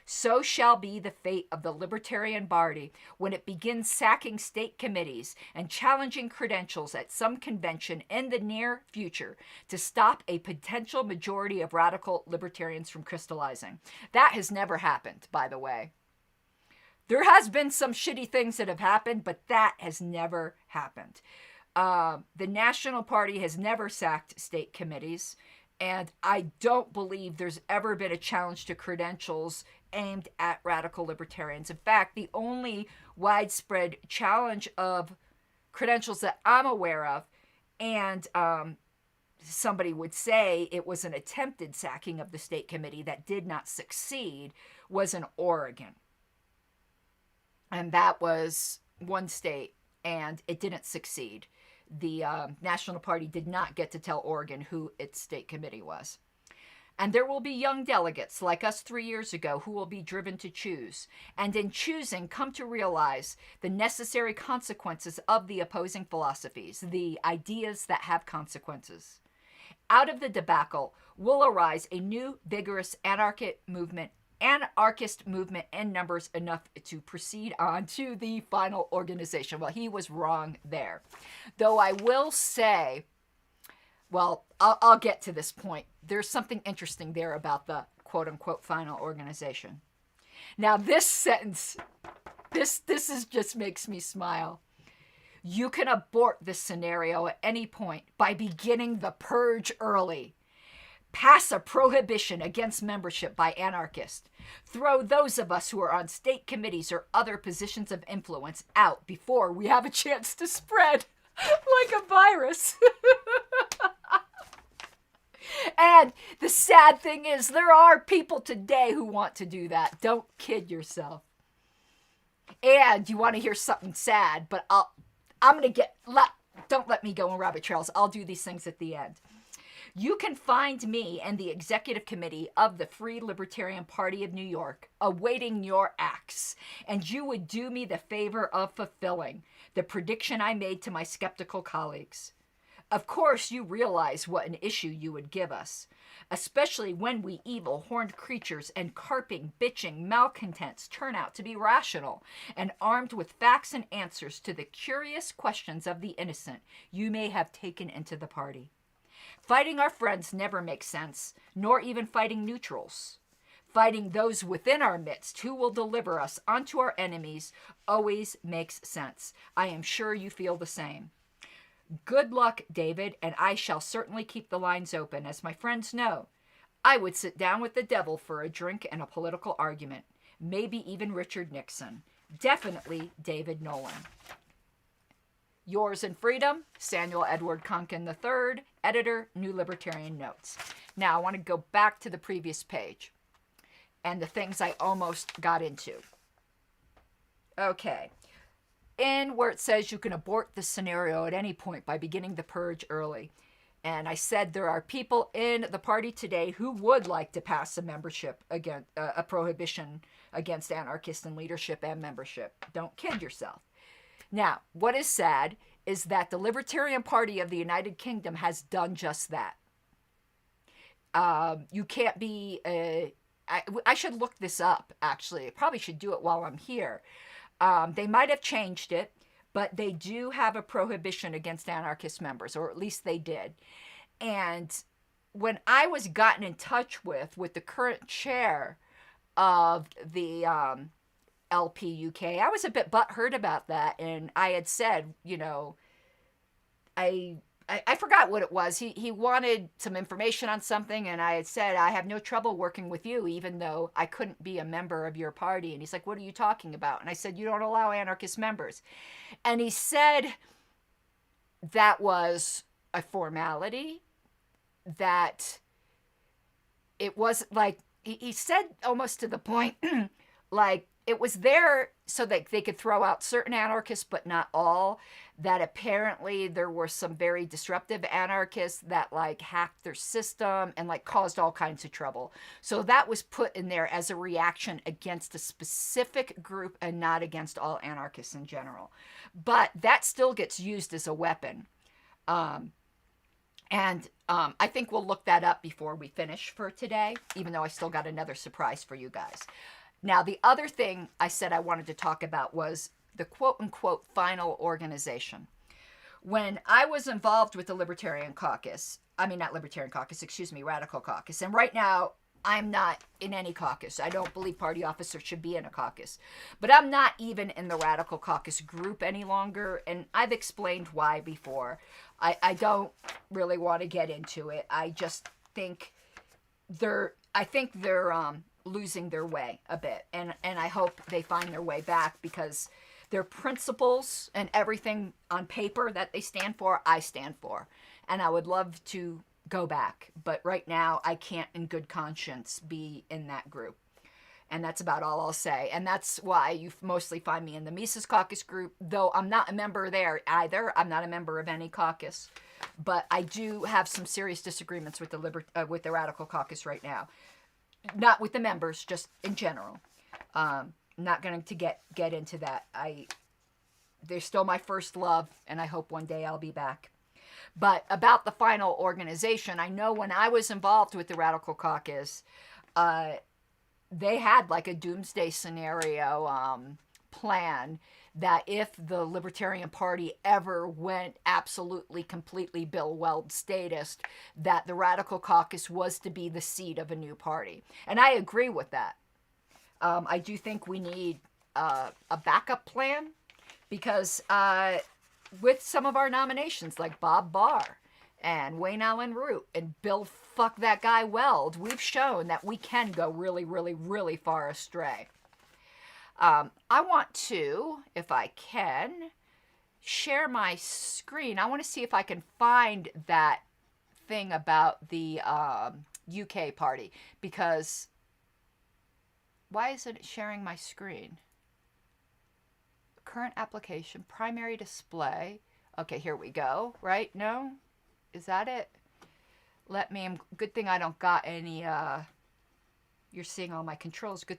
So shall be the fate of the Libertarian Party when it begins sacking state committees and challenging credentials at some convention in the near future to stop a potential majority of radical libertarians from crystallizing. That has never happened, by the way. There has been some shitty things that have happened, but that has never happened. The National Party has never sacked state committees, and I don't believe there's ever been a challenge to credentials aimed at radical libertarians. In fact, the only widespread challenge of credentials that I'm aware of, and somebody would say it was an attempted sacking of the state committee that did not succeed, was in Oregon. And that was one state, and it didn't succeed. The National Party did not get to tell Oregon who its state committee was. And there will be young delegates like us 3 years ago who will be driven to choose, and in choosing come to realize the necessary consequences of the opposing philosophies, the ideas that have consequences. Out of the debacle will arise a new vigorous anarchist movement in numbers enough to proceed on to the final organization. Well, he was wrong there. Though I will say, well, I'll get to this point. There's something interesting there about the quote-unquote final organization. Now, this sentence, this is just makes me smile. You can abort this scenario at any point by beginning the purge early. Pass a prohibition against membership by anarchists. Throw those of us who are on state committees or other positions of influence out before we have a chance to spread like a virus. And the sad thing is, there are people today who want to do that. Don't kid yourself. And you want to hear something sad, but don't let me go on rabbit trails. I'll do these things at the end. You can find me and the executive committee of the Free Libertarian Party of New York awaiting your acts, and you would do me the favor of fulfilling the prediction I made to my skeptical colleagues. Of course, you realize what an issue you would give us, especially when we evil, horned creatures and carping, bitching malcontents turn out to be rational and armed with facts and answers to the curious questions of the innocent you may have taken into the party. Fighting our friends never makes sense, nor even fighting neutrals. Fighting those within our midst who will deliver us onto our enemies always makes sense. I am sure you feel the same. Good luck, David, and I shall certainly keep the lines open. As my friends know, I would sit down with the devil for a drink and a political argument. Maybe even Richard Nixon. Definitely David Nolan. Yours in freedom, Samuel Edward Konkin III, editor, New Libertarian Notes. Now, I want to go back to the previous page and the things I almost got into. Okay. In where it says you can abort the scenario at any point by beginning the purge early. And I said there are people in the party today who would like to pass a membership against a prohibition against anarchists in leadership and membership. Don't kid yourself. Now, what is sad is that the Libertarian Party of the United Kingdom has done just that. You can't be... I should look this up, actually. I probably should do it while I'm here. They might have changed it, but they do have a prohibition against anarchist members, or at least they did. And when I was gotten in touch with the current chair of the LP UK, I was a bit butthurt about that. And I had said, you know, I forgot what it was. He wanted some information on something, and I had said, I have no trouble working with you, even though I couldn't be a member of your party. And he's like, what are you talking about? And I said, you don't allow anarchist members. And he said that was a formality, that it was like, he said almost to the point, like, it was there so that they could throw out certain anarchists, but not all. That apparently there were some very disruptive anarchists that like hacked their system and like caused all kinds of trouble. So that was put in there as a reaction against a specific group and not against all anarchists in general. But that still gets used as a weapon. I think we'll look that up before we finish for today, even though I still got another surprise for you guys. Now, the other thing I said I wanted to talk about was the quote-unquote final organization. When I was involved with the Libertarian Caucus, Radical Caucus, and right now I'm not in any caucus. I don't believe party officers should be in a caucus. But I'm not even in the Radical Caucus group any longer, and I've explained why before. I don't really want to get into it. I just think they're losing their way a bit, and I hope they find their way back, because their principles and everything on paper that they stand for, I stand for, and I would love to go back, but right now I can't in good conscience be in that group. And that's about all I'll say. And that's why you mostly find me in the Mises Caucus group, though I'm not a member there either. I'm not a member of any caucus, but I do have some serious disagreements with the Radical Caucus right now. Not with the members, just in general. Not going to get into that. They're still my first love, and I hope one day I'll be back. But about the final organization, I know when I was involved with the Radical Caucus, they had like a doomsday scenario plan that if the Libertarian Party ever went absolutely, completely Bill Weld statist, that the Radical Caucus was to be the seat of a new party. And I agree with that. I do think we need a backup plan, because with some of our nominations, like Bob Barr and Wayne Allen Root and Bill Fuck That Guy Weld, we've shown that we can go really, really, really far astray. I want to, if I can, share my screen. I want to see if I can find that thing about the UK party, because why isn't it sharing my screen? Current application, primary display. Okay, here we go, right? No? Is that it? Good thing I don't got any, you're seeing all my controls. Good.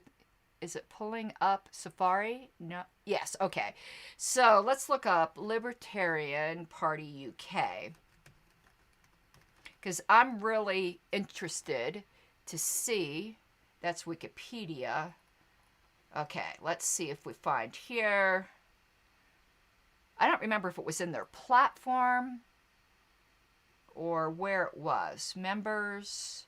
Is it pulling up Safari? No. Yes, okay. So let's look up Libertarian Party UK. Because I'm really interested to see. That's Wikipedia. Okay, let's see if we find here. I don't remember if it was in their platform or where it was. Membership,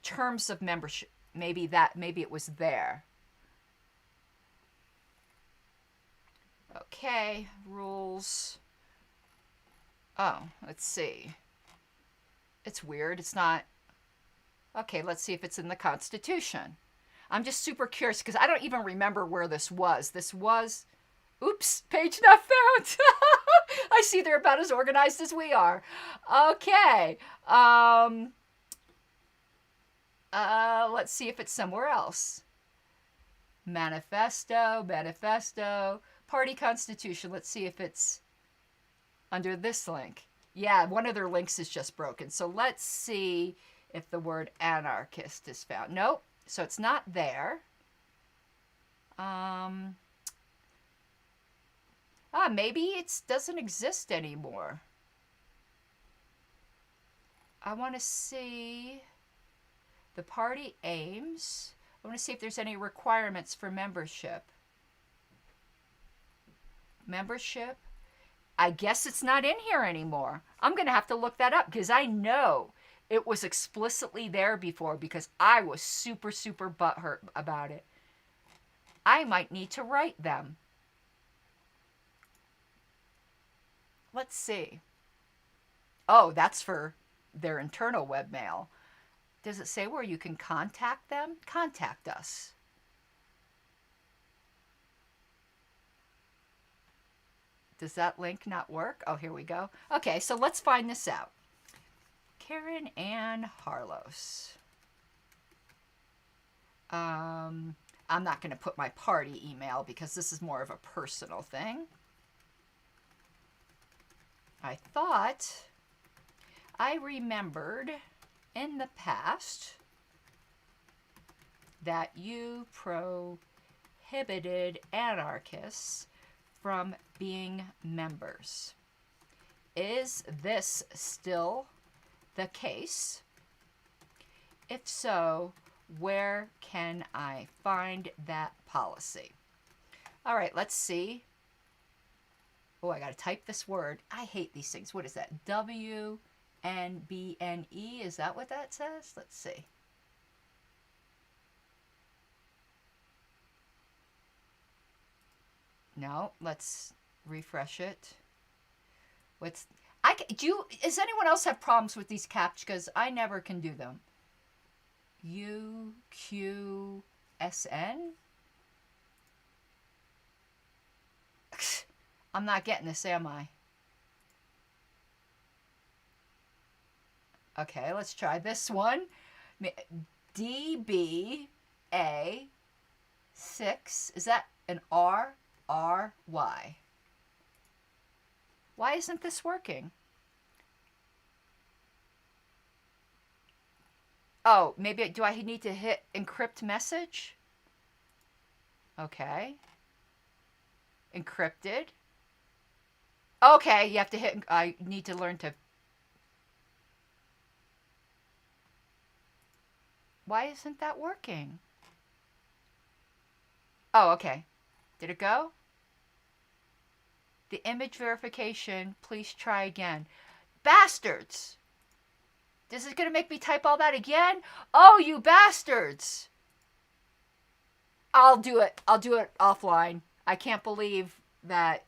terms of membership. Maybe it was there. Okay, rules. Oh, let's see. It's weird. It's not. Okay, let's see if it's in the Constitution. I'm just super curious because I don't even remember where this was. Oops, page not found. I see they're about as organized as we are. Okay. Let's see if it's somewhere else. Manifesto, party constitution. Let's see if it's under this link. Yeah, one of their links is just broken. So let's see if the word anarchist is found. Nope. So it's not there. Maybe it doesn't exist anymore. I want to see the party aims. I want to see if there's any requirements for membership. Membership. I guess it's not in here anymore. I'm going to have to look that up because I know it was explicitly there before because I was super, super butthurt about it. I might need to write them. Let's see. Oh, that's for their internal webmail. Does it say where you can contact them? Contact us. Does that link not work? Oh, here we go. Okay, so let's find this out. Karen Ann Harlos. I'm not going to put my party email because this is more of a personal thing. I thought I remembered in the past that you prohibited anarchists from being members. Is this still the case? If so, where can I find that policy? All right, let's see. Oh, I got to type this word. I hate these things. What is that? WNBNE? Is that what that says? Let's see. No, let's refresh it. Does anyone else have problems with these captchas? Because I never can do them. UQSN? I'm not getting this, am I? Okay, let's try this one. DBA6. Is that an R? RY. Why isn't this working? Oh, maybe do I need to hit encrypt message? Okay. Encrypted. Okay, you have to hit, I need to learn to. Why isn't that working? Oh, okay. Did it go? The image verification, please try again. Bastards! This is going to make me type all that again? Oh, you bastards! I'll do it. I'll do it offline. I can't believe that.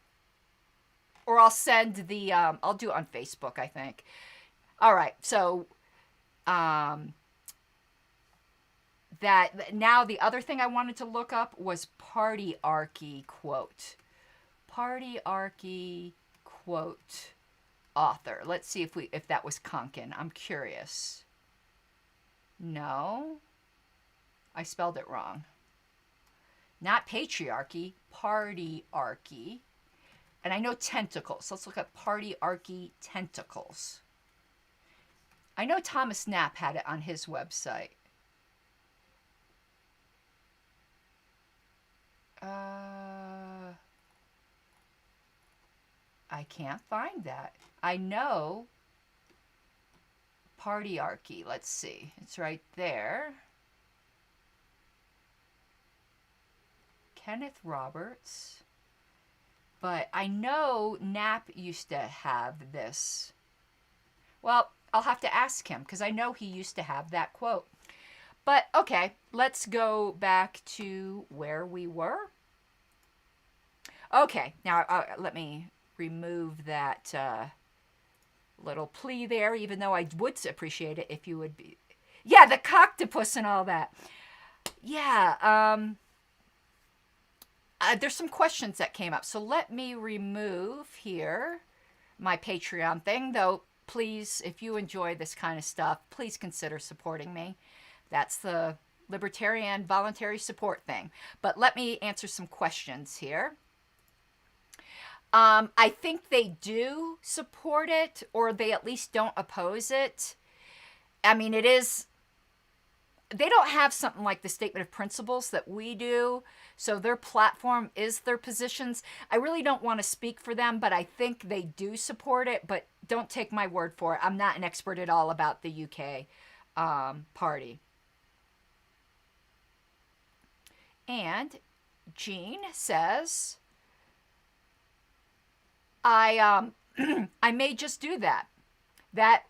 Or I'll send the, I'll do it on Facebook, I think. All right, so, that now the other thing I wanted to look up was partyarchy quote. Partyarchy quote author. Let's see if that was Konkin. I'm curious. No. I spelled it wrong. Not patriarchy, partyarchy. And I know tentacles. Let's look at partyarchy tentacles. I know Thomas Knapp had it on his website. I can't find that. I know Partyarchy. Let's see. It's right there. Kenneth Roberts. But I know Knapp used to have this. Well, I'll have to ask him because I know he used to have that quote. But okay, let's go back to where we were. Okay, now let me remove that little plea there, even though I would appreciate it if you would be... Yeah, the coctopus and all that. Yeah, there's some questions that came up. So let me remove here my Patreon thing, though please, if you enjoy this kind of stuff, please consider supporting me. That's the Libertarian Voluntary Support thing. But let me answer some questions here. I think they do support it, or they at least don't oppose it. I mean, it is... They don't have something like the statement of principles that we do, so their platform is their positions. I really don't want to speak for them, but I think they do support it, but don't take my word for it. I'm not an expert at all about the UK party. And Jean says, I may just do that. That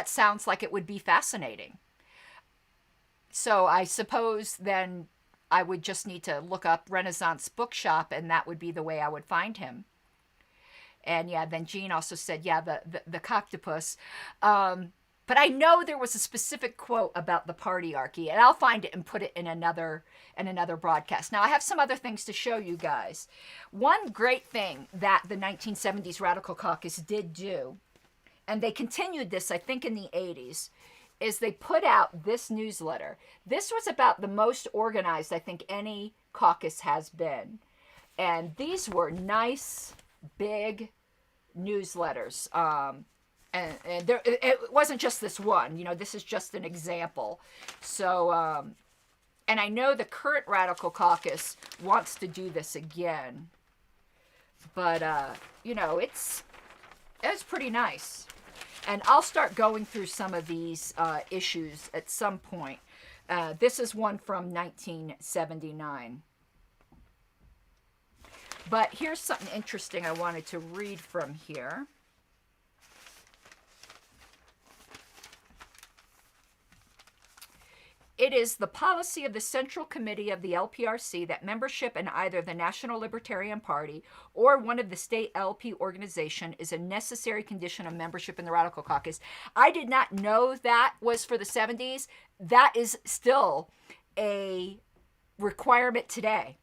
sounds like it would be fascinating. So I suppose then I would just need to look up Renaissance Bookshop, and that would be the way I would find him. And yeah, then Jean also said, yeah, the coctopus. But I know there was a specific quote about the Partyarchy, and I'll find it and put it in another broadcast. Now, I have some other things to show you guys. One great thing that the 1970s Radical Caucus did do, and they continued this, I think, in the 80s, is they put out this newsletter. This was about the most organized, I think, any caucus has been. And these were nice, big newsletters. And there, it wasn't just this one. You know, this is just an example. So, and I know the current Radical Caucus wants to do this again. But, you know, it's pretty nice. And I'll start going through some of these issues at some point. This is one from 1979. But here's something interesting I wanted to read from here. It is the policy of the Central Committee of the LPRC that membership in either the National Libertarian Party or one of the state LP organization is a necessary condition of membership in the Radical Caucus. I did not know that was for the 70s. That is still a requirement today.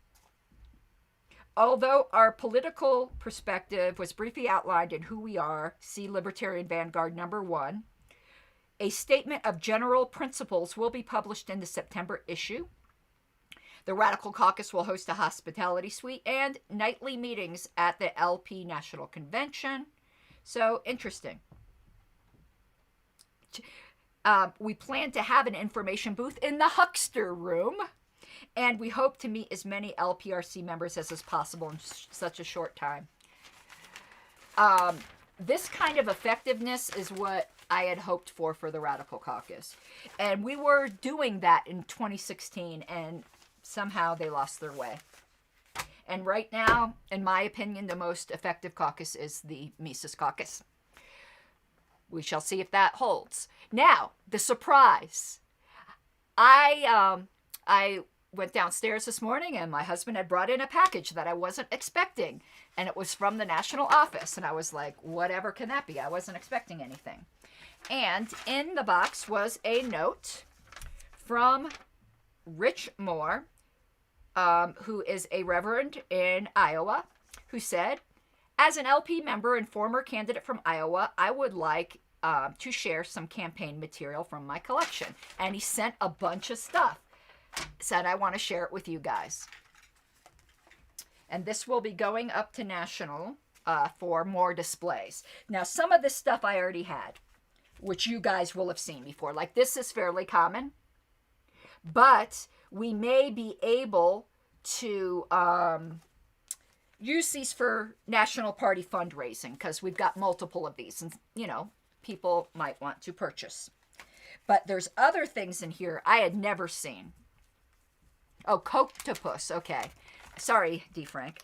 Although our political perspective was briefly outlined in Who We Are, see Libertarian Vanguard #1, a statement of general principles will be published in the September issue. The Radical Caucus will host a hospitality suite and nightly meetings at the LP National Convention. So, interesting. We plan to have an information booth in the Huckster Room, and we hope to meet as many LPRC members as is possible in such a short time. This kind of effectiveness is what I had hoped for the Radical Caucus. And we were doing that in 2016, and somehow they lost their way. And right now, in my opinion, the most effective caucus is the Mises Caucus. We shall see if that holds. Now, the surprise. I went downstairs this morning, and my husband had brought in a package that I wasn't expecting. And it was from the national office. And I was like, whatever can that be? I wasn't expecting anything. And in the box was a note from Rich Moore, who is a reverend in Iowa, who said, as an LP member and former candidate from Iowa, I would like to share some campaign material from my collection. And he sent a bunch of stuff. Said, I want to share it with you guys. And this will be going up to National for more displays. Now, some of this stuff I already had. which you guys will have seen before. Like this is fairly common, but we may be able to use these for National Party fundraising because we've got multiple of these and, you know, people might want to purchase. But there's other things in here I had never seen. Oh, Coctopus. Okay. Sorry, D. Frank.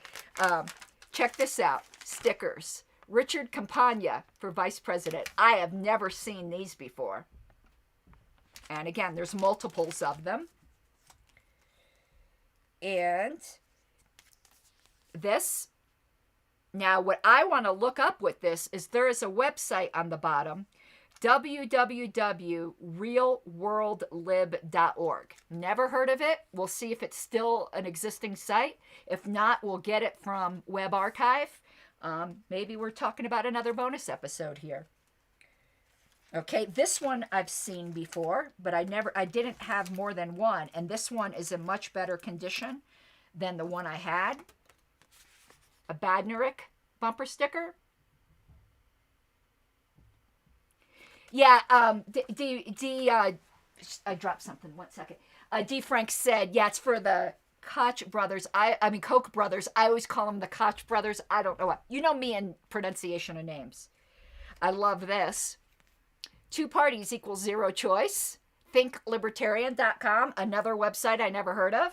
Check this out. Stickers. Richard Campagna for vice president. I have never seen these before. And again, there's multiples of them. And this. Now, what I want to look up with this is there is a website on the bottom, www.realworldlib.org. Never heard of it. We'll see if it's still an existing site. If not, we'll get it from Web Archive. Maybe we're talking about another bonus episode here. Okay, this one I've seen before, but I didn't have more than one, and this one is in much better condition than the one I had. A Badnerick bumper sticker. Yeah, I dropped something. 1 second. D. Frank said, yeah, it's for the Koch brothers. I mean, Koch brothers. I always call them the Koch brothers. I don't know what. You know me and pronunciation of names. I love this. 2 parties equals 0 choice. ThinkLibertarian.com, another website I never heard of.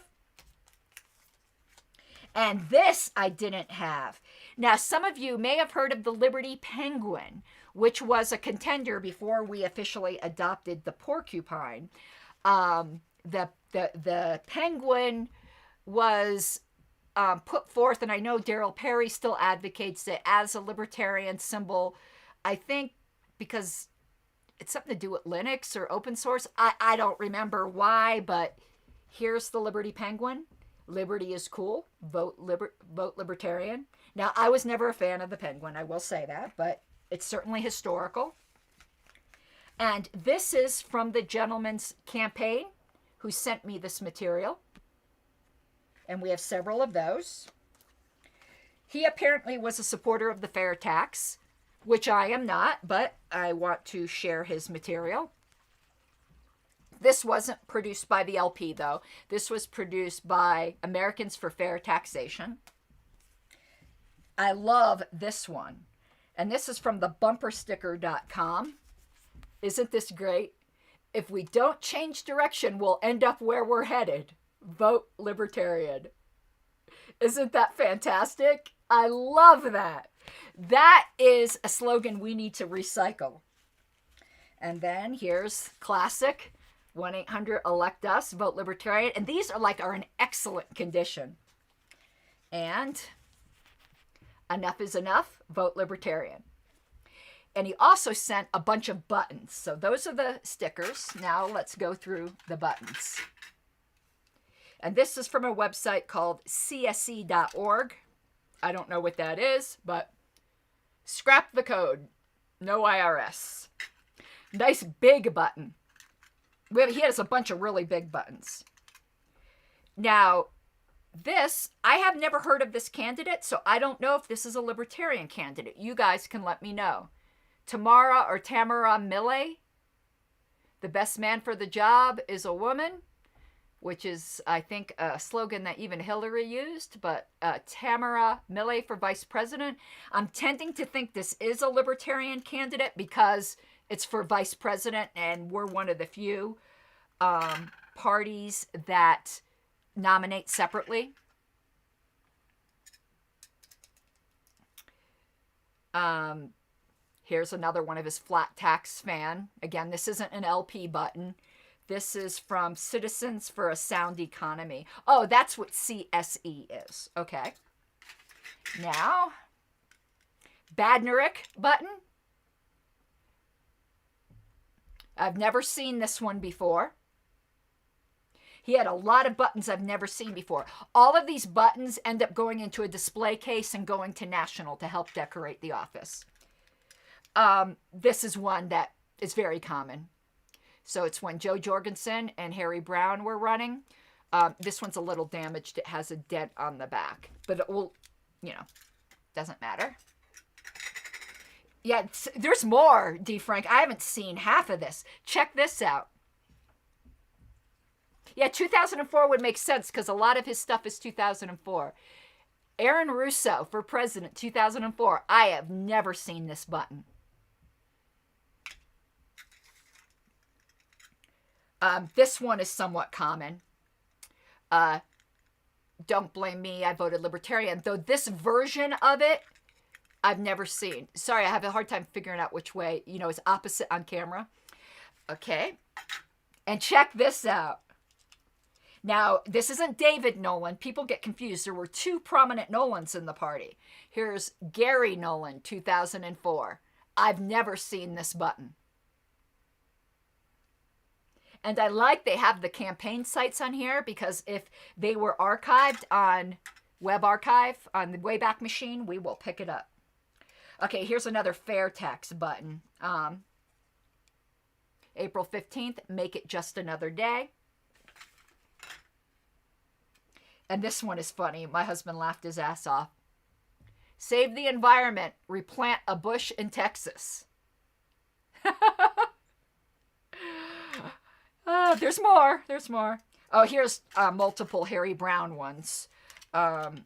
And this I didn't have. Now, some of you may have heard of the Liberty Penguin, which was a contender before we officially adopted the porcupine. The penguin was put forth, and I know Daryl Perry still advocates it as a libertarian symbol. I think because it's something to do with Linux or open source. I don't remember why, but here's the Liberty Penguin. Liberty is cool. Vote libertarian. Now, I was never a fan of the penguin, I will say that, but it's certainly historical. And this is from the gentleman's campaign who sent me this material. And we have several of those. He apparently was a supporter of the fair tax, which I am not, but I want to share his material. This wasn't produced by the LP, though. This was produced by Americans for Fair Taxation. I love this one. And this is from the bumpersticker.com. Isn't this great? If we don't change direction, we'll end up where we're headed. Vote libertarian. Isn't that fantastic? I love that. That is a slogan we need to recycle. And then here's classic 1-800-ELECT-US, vote libertarian. And these are in excellent condition. And enough is enough, vote libertarian. And he also sent a bunch of buttons. So those are the stickers. Now let's go through the buttons. And this is from a website called CSE.org. I don't know what that is, but scrap the code. No IRS. Nice big button. He has a bunch of really big buttons. Now, this, I have never heard of this candidate, so I don't know if this is a libertarian candidate. You guys can let me know. Tamara Milley, the best man for the job is a woman, which is, I think, a slogan that even Hillary used, but Tamara Milley for vice president. I'm tending to think this is a libertarian candidate because it's for vice president, and we're one of the few parties that nominate separately. Here's another one of his flat tax fan. Again, this isn't an LP button. This is from Citizens for a Sound Economy. Oh, that's what CSE is. Okay. Now, Badnerick button. I've never seen this one before. He had a lot of buttons I've never seen before. All of these buttons end up going into a display case and going to National to help decorate the office. This is one that is very common. So it's when Joe Jorgensen and Harry Brown were running. This one's a little damaged. It has a dent on the back. But it will, doesn't matter. Yeah, there's more, D. Frank. I haven't seen half of this. Check this out. Yeah, 2004 would make sense because a lot of his stuff is 2004. Aaron Russo for president, 2004. I have never seen this button. This one is somewhat common. Don't blame me, I voted Libertarian. Though this version of it, I've never seen. Sorry, I have a hard time figuring out which way, is opposite on camera. Okay. And check this out. Now, this isn't David Nolan. People get confused. There were two prominent Nolans in the party. Here's Gary Nolan, 2004. I've never seen this button. And I like they have the campaign sites on here because if they were archived on Web Archive on the Wayback Machine, we will pick it up. Okay, here's another fair tax button. April 15th, make it just another day. And this one is funny. My husband laughed his ass off. Save the environment. Replant a bush in Texas. There's more. There's more. Oh, here's multiple Harry Brown ones. And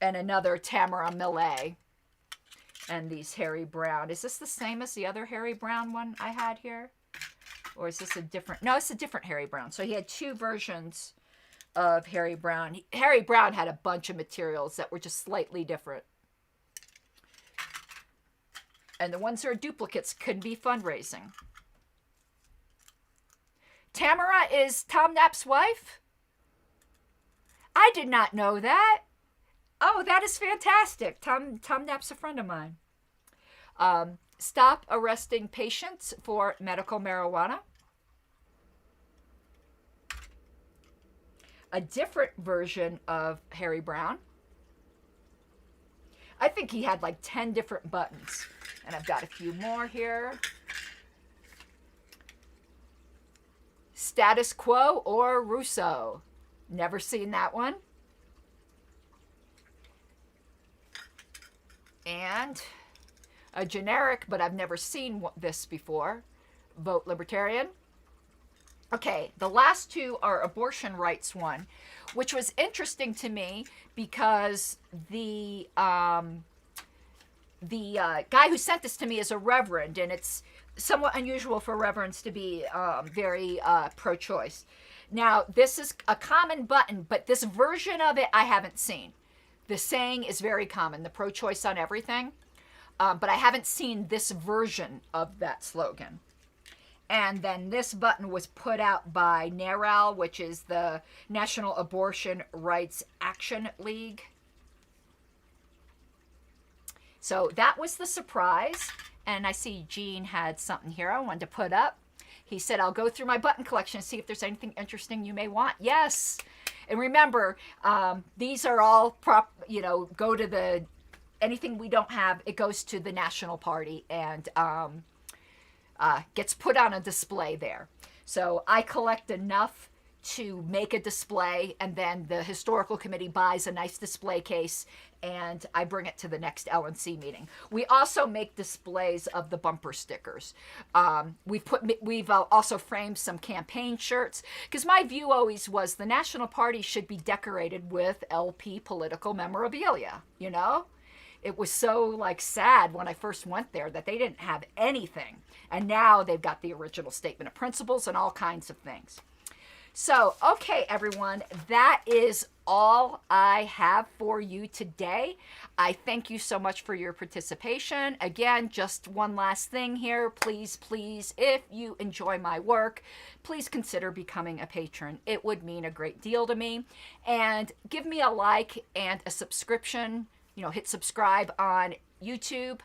another Tamara Millet. And these Harry Brown. Is this the same as the other Harry Brown one I had here? Or is this a different? No, it's a different Harry Brown. So he had two versions of Harry Brown. Harry Brown had a bunch of materials that were just slightly different. And the ones that are duplicates could be fundraising. Tamara is Tom Knapp's wife? I did not know that. Oh, that is fantastic. Tom Knapp's a friend of mine. Stop arresting patients for medical marijuana. A different version of Harry Brown. I think he had like 10 different buttons. And I've got a few more here. Status Quo or Rousseau. Never seen that one. And a generic, but I've never seen this before. Vote Libertarian. Okay, the last two are abortion rights one, which was interesting to me because the guy who sent this to me is a reverend, and it's somewhat unusual for reverends to be very pro-choice. Now, this is a common button, but this version of it I haven't seen. The saying is very common, the pro-choice on everything, but I haven't seen this version of that slogan. And then this button was put out by NARAL, which is the National Abortion Rights Action League. So that was the surprise. And I see Gene had something here I wanted to put up. He said, I'll go through my button collection and see if there's anything interesting you may want. Yes. And remember, these are all go to the, anything we don't have, it goes to the National Party and gets put on a display there. So I collect enough to make a display, and then the historical committee buys a nice display case, and I bring it to the next LNC meeting. We also make displays of the bumper stickers. We've also framed some campaign shirts, because my view always was the National Party should be decorated with LP political memorabilia, you know? It was so sad when I first went there that they didn't have anything. And now they've got the original statement of principles and all kinds of things. So, okay, everyone, that is all I have for you today. I thank you so much for your participation. Again, just one last thing here. Please, if you enjoy my work, please consider becoming a patron. It would mean a great deal to me. And give me a like and a subscription. Hit subscribe on YouTube.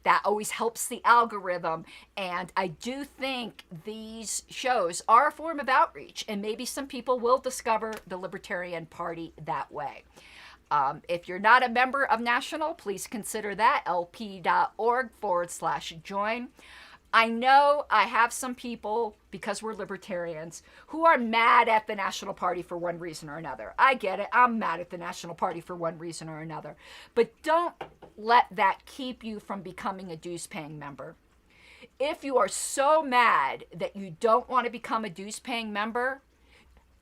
That always helps the algorithm. And I do think these shows are a form of outreach, and maybe some people will discover the Libertarian Party that way. If you're not a member of National, please consider that, lp.org/join. I know I have some people, because we're libertarians, who are mad at the National Party for one reason or another. I get it. I'm mad at the National Party for one reason or another. But don't let that keep you from becoming a dues-paying member. If you are so mad that you don't want to become a dues-paying member,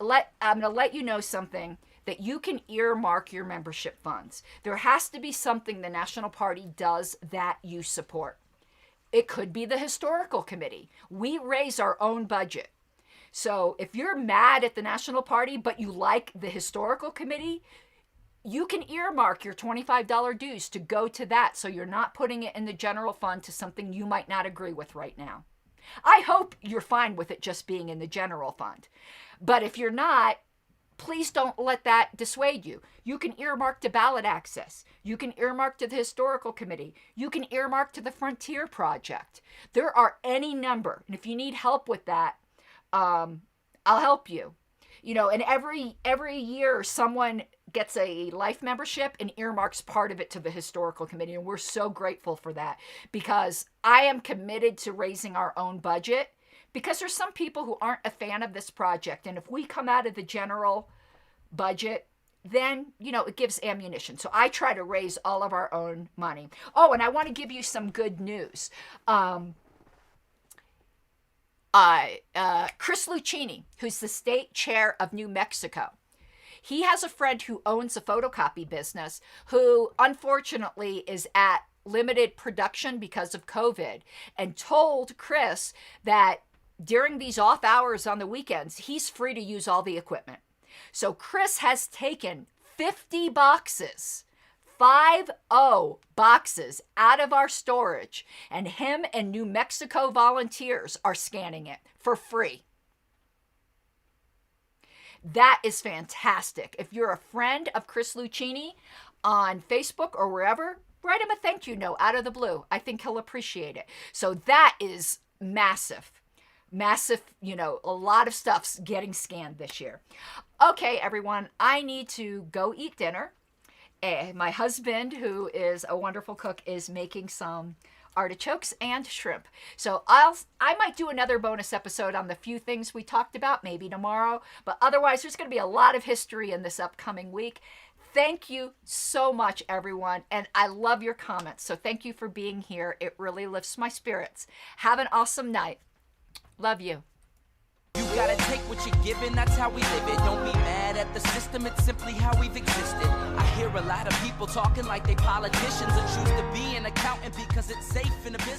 I'm going to let you know something, that you can earmark your membership funds. There has to be something the National Party does that you support. It could be the historical committee. We raise our own budget. So if you're mad at the National Party, but you like the historical committee, you can earmark your $25 dues to go to that, so you're not putting it in the general fund to something you might not agree with right now. I hope you're fine with it just being in the general fund. But if you're not, please don't let that dissuade you. You can earmark to ballot access. You can earmark to the historical committee. You can earmark to the Frontier Project. There are any number. And if you need help with that, I'll help you. You know, and every year someone gets a life membership and earmarks part of it to the historical committee. And we're so grateful for that, because I am committed to raising our own budget. Because there's some people who aren't a fan of this project. And if we come out of the general budget, then, you know, it gives ammunition. So I try to raise all of our own money. Oh, and I want to give you some good news. Chris Lucchini, who's the state chair of New Mexico, he has a friend who owns a photocopy business who unfortunately is at limited production because of COVID, and told Chris that during these off hours on the weekends, he's free to use all the equipment. So Chris has taken 50 boxes, 50 boxes out of our storage, and him and New Mexico volunteers are scanning it for free. That is fantastic. If you're a friend of Chris Lucchini on Facebook or wherever, write him a thank you note out of the blue. I think he'll appreciate it. So that is massive. Massive, you know, a lot of stuff's getting scanned this year. Okay, everyone, I need to go eat dinner. My husband, who is a wonderful cook, is making some artichokes and shrimp. So I might do another bonus episode on the few things we talked about, maybe tomorrow. But otherwise, there's going to be a lot of history in this upcoming week. Thank you so much, everyone. And I love your comments. So thank you for being here. It really lifts my spirits. Have an awesome night. Love you. You gotta take what you're given, that's how we live it. Don't be mad at the system, it's simply how we've existed. I hear a lot of people talking like they politicians and choose to be an accountant because it's safe in a business.